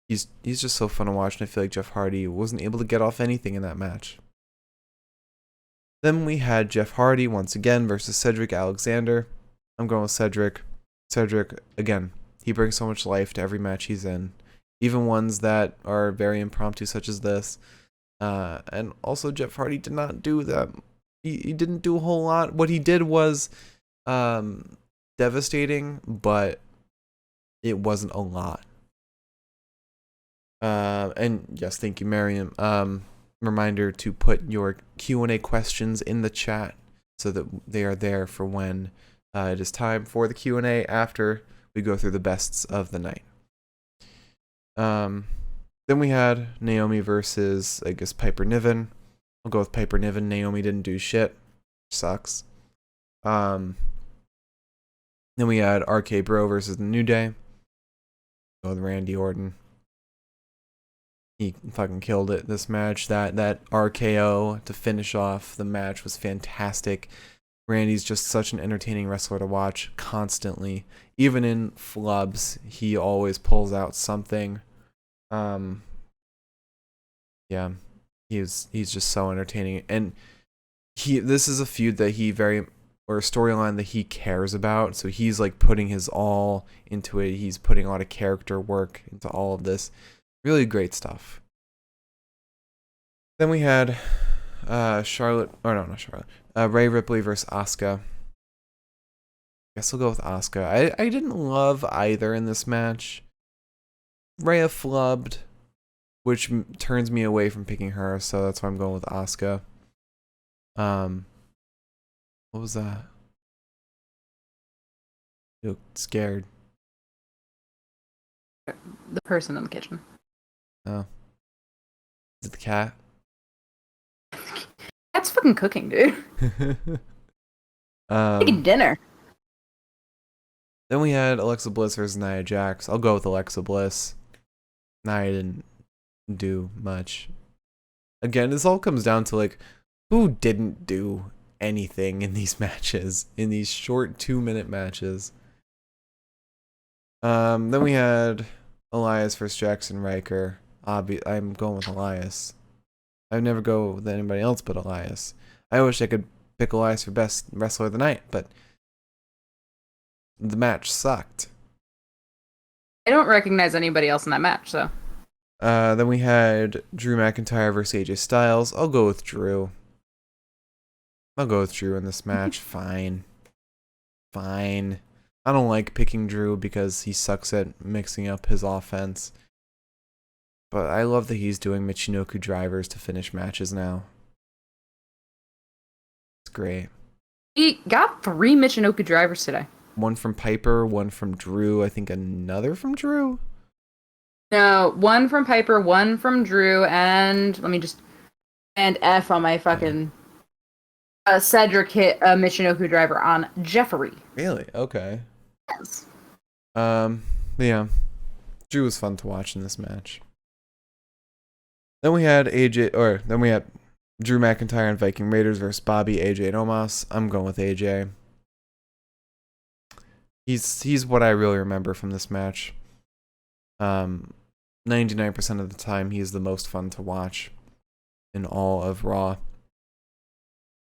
He's just so fun to watch, and I feel like Jeff Hardy wasn't able to get off anything in that match. Then we had Jeff Hardy once again versus Cedric Alexander. I'm going with Cedric. Cedric, again, he brings so much life to every match he's in, even ones that are very impromptu, such as this. And also, Jeff Hardy did not do that. He didn't do a whole lot. What he did was devastating, but it wasn't a lot. And yes, thank you, Miriam. Reminder to put your Q&A questions in the chat so that they are there for when it is time for the Q&A after we go through the bests of the night. Then we had Naomi versus, I guess, Piper Niven. I'll go with Piper Niven. Naomi didn't do shit. Sucks. Then we had RK Bro versus the New Day. Go with Randy Orton. He fucking killed it this match. That RKO to finish off the match was fantastic. Randy's just such an entertaining wrestler to watch constantly. Even in flubs, he always pulls out something. Yeah, he's just so entertaining. And this is a feud that or a storyline that he cares about. So he's like putting his all into it. He's putting a lot of character work into all of this. Really great stuff. Then we had Rhea Ripley versus Asuka. Guess I'll go with Asuka. I didn't love either in this match. Rhea flubbed, which turns me away from picking her, so that's why I'm going with Asuka. What was that? You look scared. The person in the kitchen. Oh. Is it the cat? That's fucking cooking, dude. Making dinner. Then we had Alexa Bliss versus Nia Jax. I'll go with Alexa Bliss. Nia didn't do much. Again, this all comes down to like who didn't do anything in these matches, in these short 2-minute matches. Then we had Elias versus Jackson Riker. I'm going with Elias. I never go with anybody else but Elias. I wish I could pick Elias for best wrestler of the night, but the match sucked. I don't recognize anybody else in that match, so. Then we had Drew McIntyre versus AJ Styles. I'll go with Drew. I'll go with Drew in this match. Fine. I don't like picking Drew because he sucks at mixing up his offense. But I love that he's doing Michinoku drivers to finish matches now. It's great. He got 3 Michinoku drivers today. one from Piper, one from Drew, I think another from Drew. No, one from Piper, one from Drew, and let me just and F on my fucking Cedric hit a Michinoku driver on Jeffrey. Really? Okay. Yes. Yeah. Drew was fun to watch in this match. Then we had Drew McIntyre and Viking Raiders versus Bobby, AJ, and Omos. I'm going with AJ. He's what I really remember from this match. 99% of the time, he's the most fun to watch in all of Raw,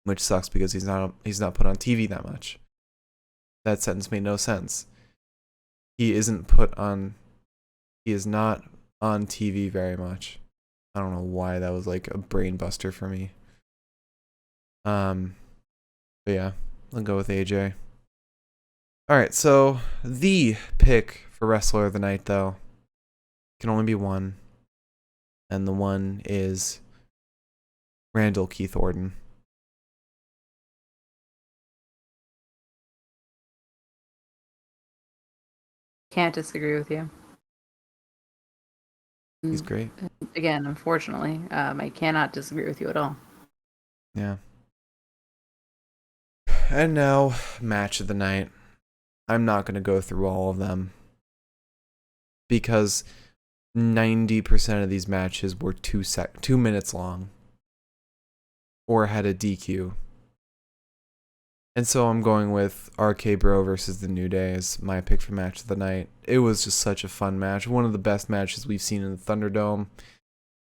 which sucks because he's not put on TV that much. That sentence made no sense. He is not on TV very much. I don't know why that was like a brain buster for me. But yeah, I'll go with AJ. Alright, so the pick for Wrestler of the Night, though, can only be one. And the one is Randall Keith Orton. Can't disagree with you. He's great. Again, unfortunately, I cannot disagree with you at all. Yeah. And now, match of the night. I'm not going to go through all of them because 90% of these matches were 2 minutes long or had a DQ. And so I'm going with RK Bro versus the New Day as my pick for match of the night. It was just such a fun match. One of the best matches we've seen in the Thunderdome.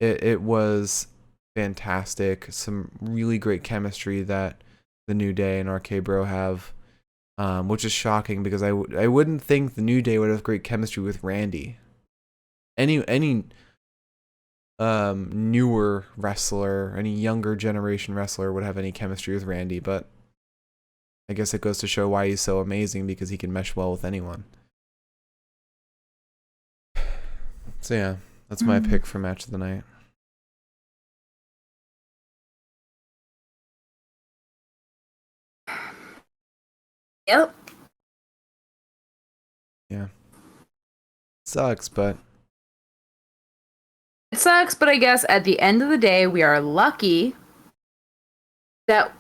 It was fantastic. Some really great chemistry that the New Day and RK Bro have, which is shocking because I wouldn't think the New Day would have great chemistry with Randy. Any newer wrestler, any younger generation wrestler would have any chemistry with Randy, but I guess it goes to show why he's so amazing, because he can mesh well with anyone. So yeah, that's my pick for match of the night. Yep. Yeah. Sucks, but It sucks, but I guess at the end of the day, we are lucky that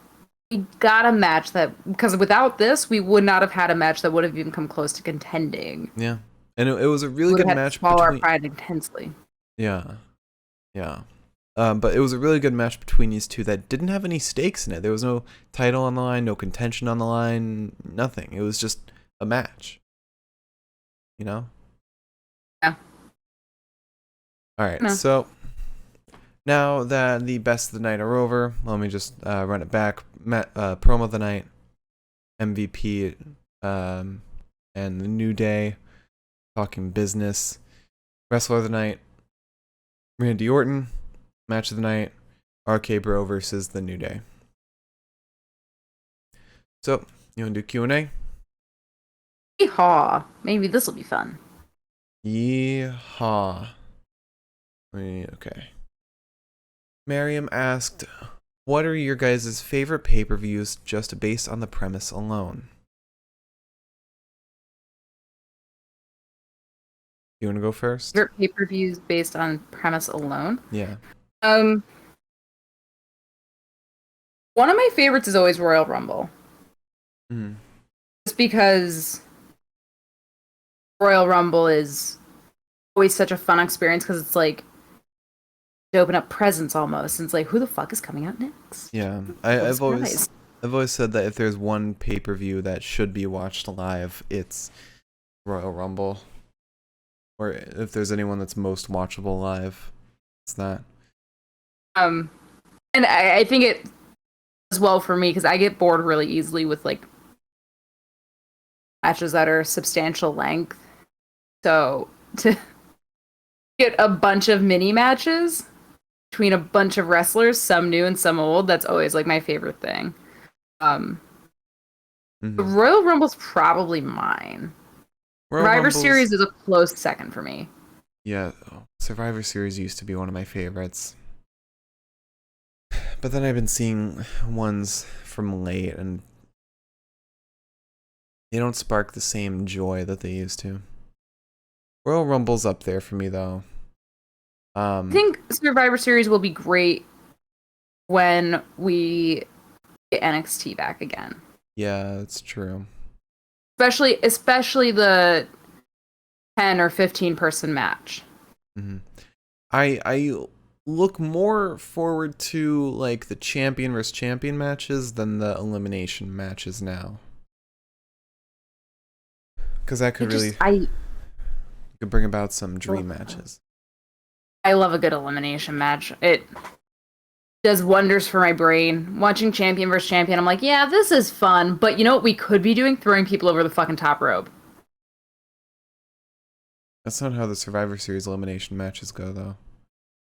we got a match that, because without this, we would not have had a match that would have even come close to contending. yeah. And it was a really We would good have had match to swallow our between... pride intensely. Yeah. Yeah. But it was a really good match between these two that didn't have any stakes in it. There was no title on the line, no contention on the line, nothing. It was just a match. You know? Yeah. Alright, No. so now that the best of the night are over, let me just run it back. Promo of the night, MVP, and the New Day, talking business. Wrestler of the night, Randy Orton. Match of the night, RK Bro versus the New Day. So, you want to do Q&A? Yeehaw. Maybe this will be fun. Yeehaw. Okay. Miriam asked, what are your guys' favorite pay-per-views just based on the premise alone? You want to go first? Favorite pay-per-views based on premise alone? Yeah. One of my favorites is always Royal Rumble. Mm. Just because Royal Rumble is always such a fun experience, because it's like to open up presents almost. And it's like, who the fuck is coming out next? Yeah. What a I've always surprise. said that if there's one pay-per-view that should be watched live, it's Royal Rumble. Or if there's anyone that's most watchable live, it's that. And I think it as well for me, because I get bored really easily with like matches that are substantial length. So to get a bunch of mini matches between a bunch of wrestlers, some new and some old, that's always like my favorite thing. The Royal Rumble's probably mine. Survivor Series is a close second for me. Yeah, Survivor Series used to be one of my favorites. But then I've been seeing ones from late, and They don't spark the same joy that they used to. Royal Rumble's up there for me though. I think Survivor Series will be great when we get NXT back again. Yeah, that's true. Especially the 10 or 15 person match. Mm-hmm. I look more forward to like the champion versus champion matches than the elimination matches now. Because that could could bring about some dream matches. I love a good elimination match. It does wonders for my brain. Watching champion versus champion, I'm like, yeah, this is fun. But you know what we could be doing? Throwing people over the fucking top rope. That's not how the Survivor Series elimination matches go, though.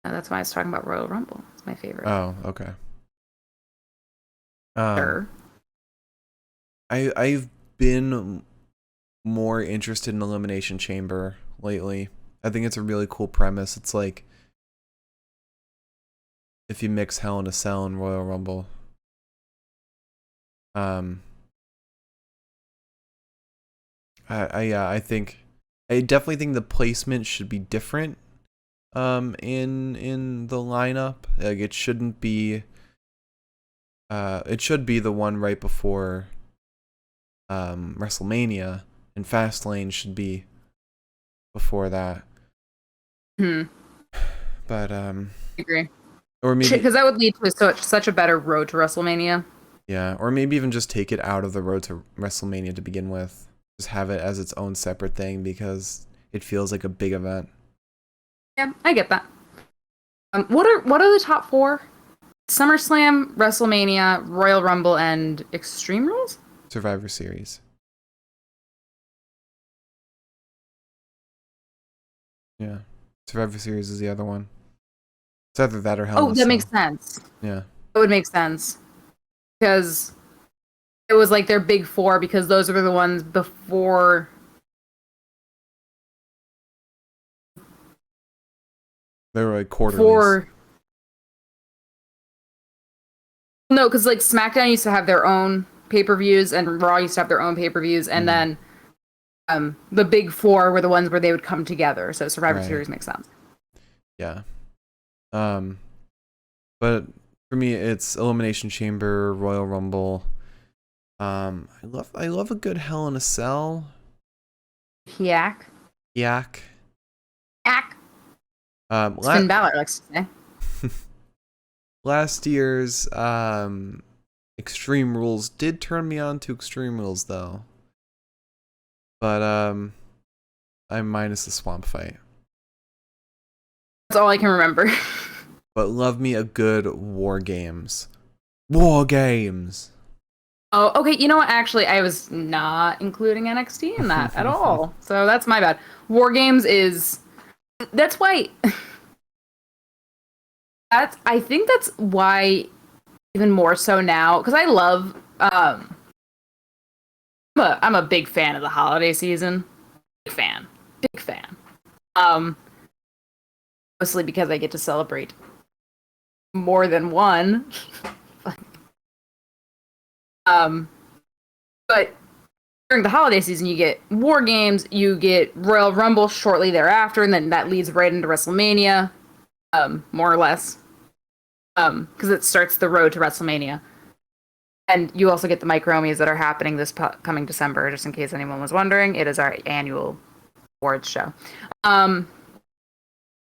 That's why I was talking about Royal Rumble. It's my favorite. Oh, okay. Sure. I've been more interested in Elimination Chamber lately. I think it's a really cool premise. It's like if you mix Hell in a Cell and Royal Rumble. I definitely think the placement should be different. In the lineup, like it shouldn't be. It should be the one right before WrestleMania, and Fastlane should be before that. But I agree. or maybe because that would lead to such a better road to WrestleMania. Yeah, or maybe even just take it out of the road to WrestleMania to begin with. Just have it as its own separate thing because it feels like a big event. Yeah, I get that. What are the top 4? SummerSlam, WrestleMania, Royal Rumble, and Extreme Rules? Survivor Series. Yeah. Survivor Series is the other one. It's either that or Hell in a Oh, that Cell. makes sense. Yeah. That would make sense. Because it was like their big 4 because those were the ones before. They were like quarterlies. No, because like SmackDown used to have their own pay-per-views and Raw used to have their own pay-per-views, and then the big 4 were the ones where they would come together. So Survivor Series makes sense. Yeah. But for me, it's Elimination Chamber, Royal Rumble. I love a good Hell in a Cell. Yak. Yak. Finn Balor likes to say. Last year's Extreme Rules did turn me on to Extreme Rules though. But I'm minus the swamp fight. That's all I can remember. But love me a good War Games. War Games. Oh, okay. You know what? Actually, I was not including NXT in that at all. So that's my bad. War Games that's why I think that's why even more so now, because I love I'm a big fan of the holiday season. Big fan. Mostly because I get to celebrate more than one. But during the holiday season, you get War Games, you get Royal Rumble shortly thereafter, and then that leads right into WrestleMania, more or less, because it starts the road to WrestleMania. And you also get the Mike Romies that are happening this coming December, just in case anyone was wondering. It is our annual awards show. But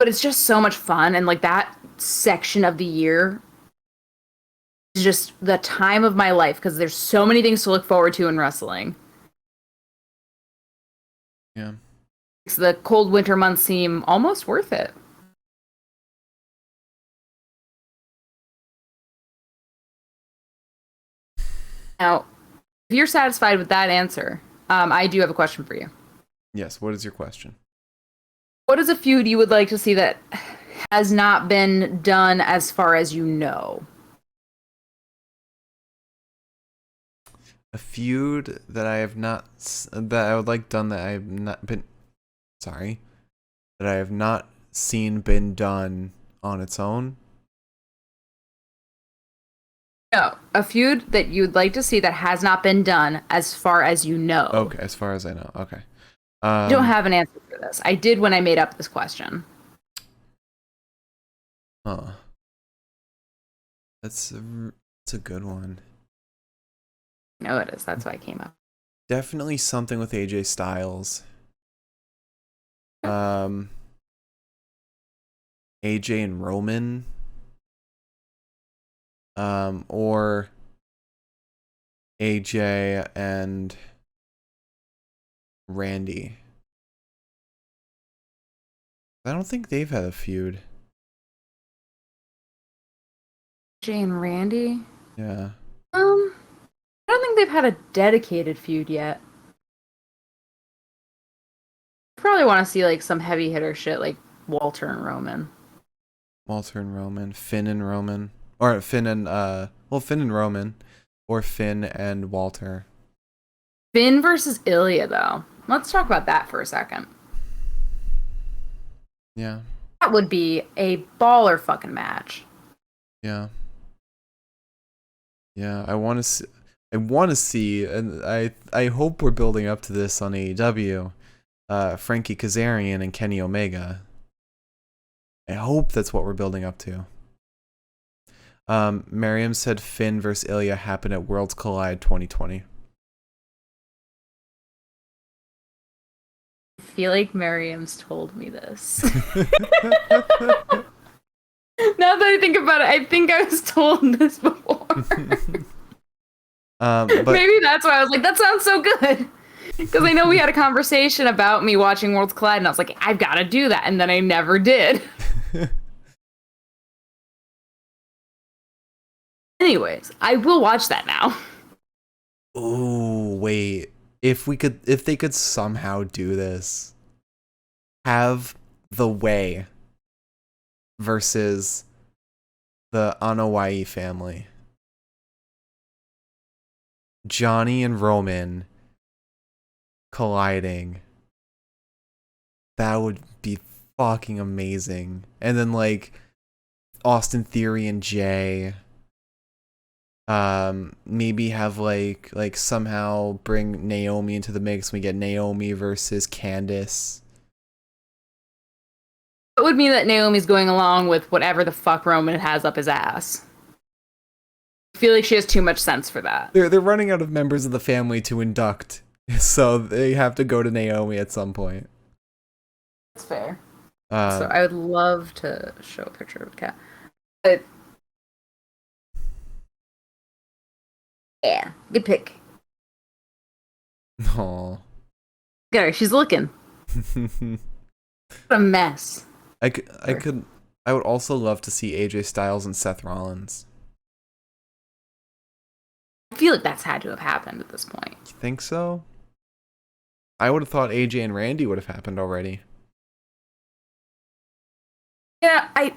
it's just so much fun, and like that section of the year is just the time of my life because there's so many things to look forward to in wrestling. Yeah. So the cold winter months seem almost worth it. Now, if you're satisfied with that answer, I do have a question for you. Yes, what is your question? What is a feud you would like to see that has not been done as far as you know? A feud that I have not that I would like done that I have not been that I have not seen been done on its own. No, a feud that you'd like to see that has not been done, as far as you know. Okay, as far as I know. Okay. I don't have an answer for this. I did when I made up this question. Huh. That's a good one. No, it is. That's why I came up. Definitely something with AJ Styles. AJ and Roman. Or AJ and Randy. I don't think they've had a feud. Jay and Randy. Yeah. I don't think they've had a dedicated feud yet. Probably want to see like some heavy hitter shit like Walter and Roman. Walter and Roman, Finn and Roman, or Finn and Finn and Roman, or Finn and Walter. Finn versus Ilya, though. Let's talk about that for a second. Yeah. That would be a baller fucking match. Yeah. Yeah, I want to see. I want to see, and I hope we're building up to this on AEW. Frankie Kazarian and Kenny Omega. I hope that's what we're building up to. Miriam said Finn versus Ilya happened at Worlds Collide 2020. I feel like Miriam's told me this. Now that I think about it, I think I was told this before. But maybe that's why I was like, that sounds so good. Because I know we had a conversation about me watching Worlds Collide, and I was like, I've got to do that, and then I never did. Anyways, I will watch that now. oh wait, if they could somehow do this, have the Way versus the Anoa'i family, Johnny and Roman colliding, that would be fucking amazing. And then like Austin Theory and Jay, maybe have like somehow bring Naomi into the mix. We get Naomi versus Candice. It would mean that Naomi's going along with whatever the fuck Roman has up his ass. I feel like she has too much sense for that. They're running out of members of the family to induct, so they have to go to Naomi at some point. That's fair. So I would love to show a picture of Kat. But yeah, good pick. Aww. Get her, she's looking. What a mess. I would also love to see AJ Styles and Seth Rollins. I feel like that's had to have happened at this point. You think so? I would have thought AJ and Randy would have happened already. Yeah, Why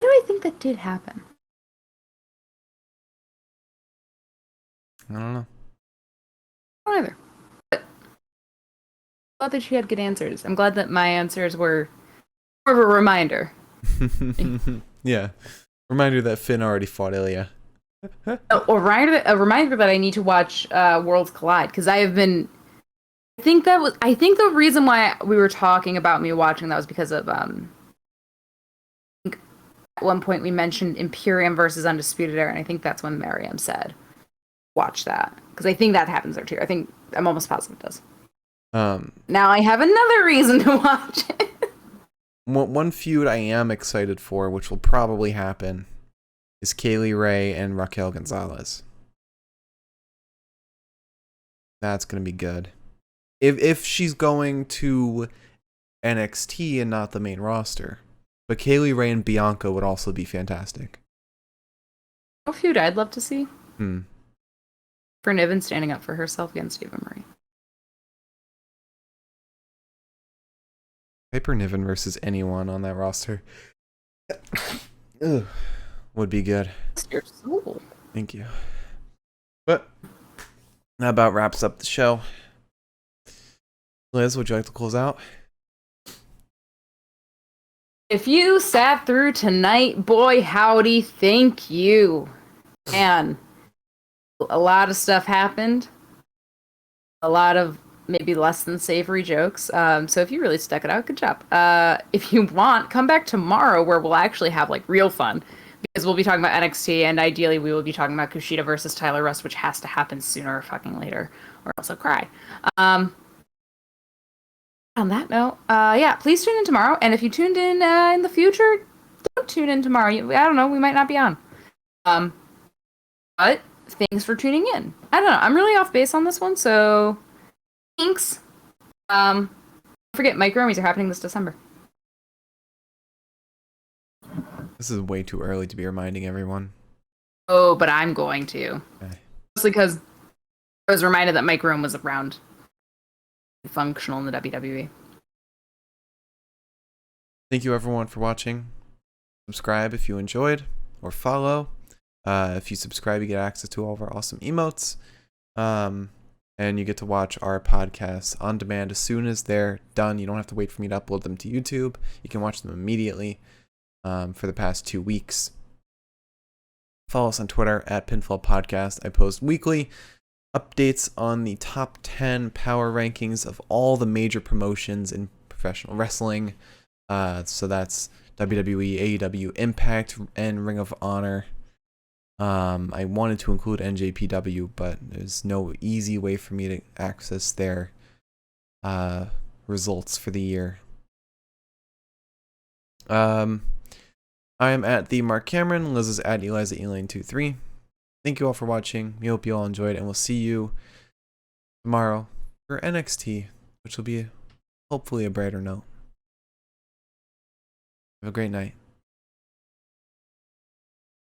do I think that did happen? I don't know. I don't either. But I'm glad that she had good answers. I'm glad that my answers were more of a reminder. Yeah. Reminder that Finn already fought Ilya. A reminder that I need to watch Worlds Collide, because I think the reason why we were talking about me watching that was because of I think at one point we mentioned Imperium versus Undisputed Era, and I think that's when Miriam said watch that, because I think that happens there too. I'm almost positive it does. Now I have another reason to watch it. One feud I am excited for, which will probably happen, is Kaylee Ray and Raquel Gonzalez. That's gonna be good. If she's going to NXT and not the main roster. But Kaylee Ray and Bianca would also be fantastic. A feud I'd love to see. For Niven standing up for herself against Eva Marie. Piper Niven versus anyone on that roster would be good. Your soul. Thank you. But that about wraps up the show. Liz, would you like to close out? If you sat through tonight, boy, howdy, thank you. Man, a lot of stuff happened. A lot of maybe less than savory jokes. So if you really stuck it out, good job. If you want, come back tomorrow where we'll actually have like real fun because we'll be talking about NXT and ideally we will be talking about Kushida versus Tyler Rust, which has to happen sooner or fucking later, or else I'll cry. On that note, yeah, please tune in tomorrow. And if you tuned in the future, don't tune in tomorrow. I don't know, we might not be on. Um, but thanks for tuning in. I don't know, I'm really off base on this one, so thanks. Don't forget, Mike Romies are happening this December. This is way too early to be reminding everyone. Oh, but I'm going to. Okay. Mostly because I was reminded that Mike Rome was around, functional in the WWE. Thank you everyone for watching. Subscribe if you enjoyed, or follow. If you subscribe, you get access to all of our awesome emotes. And you get to watch our podcasts on demand as soon as they're done. You don't have to wait for me to upload them to YouTube. You can watch them immediately for the past 2 weeks. Follow us on Twitter at Pinfall Podcast. I post weekly updates on the top 10 power rankings of all the major promotions in professional wrestling. So that's WWE, AEW, Impact, and Ring of Honor. I wanted to include NJPW, but there's no easy way for me to access their results for the year. I am at the Mark Cameron. Liz is at Eliza Elaine23. Thank you all for watching. We hope you all enjoyed, and we'll see you tomorrow for NXT, which will be hopefully a brighter note. Have a great night.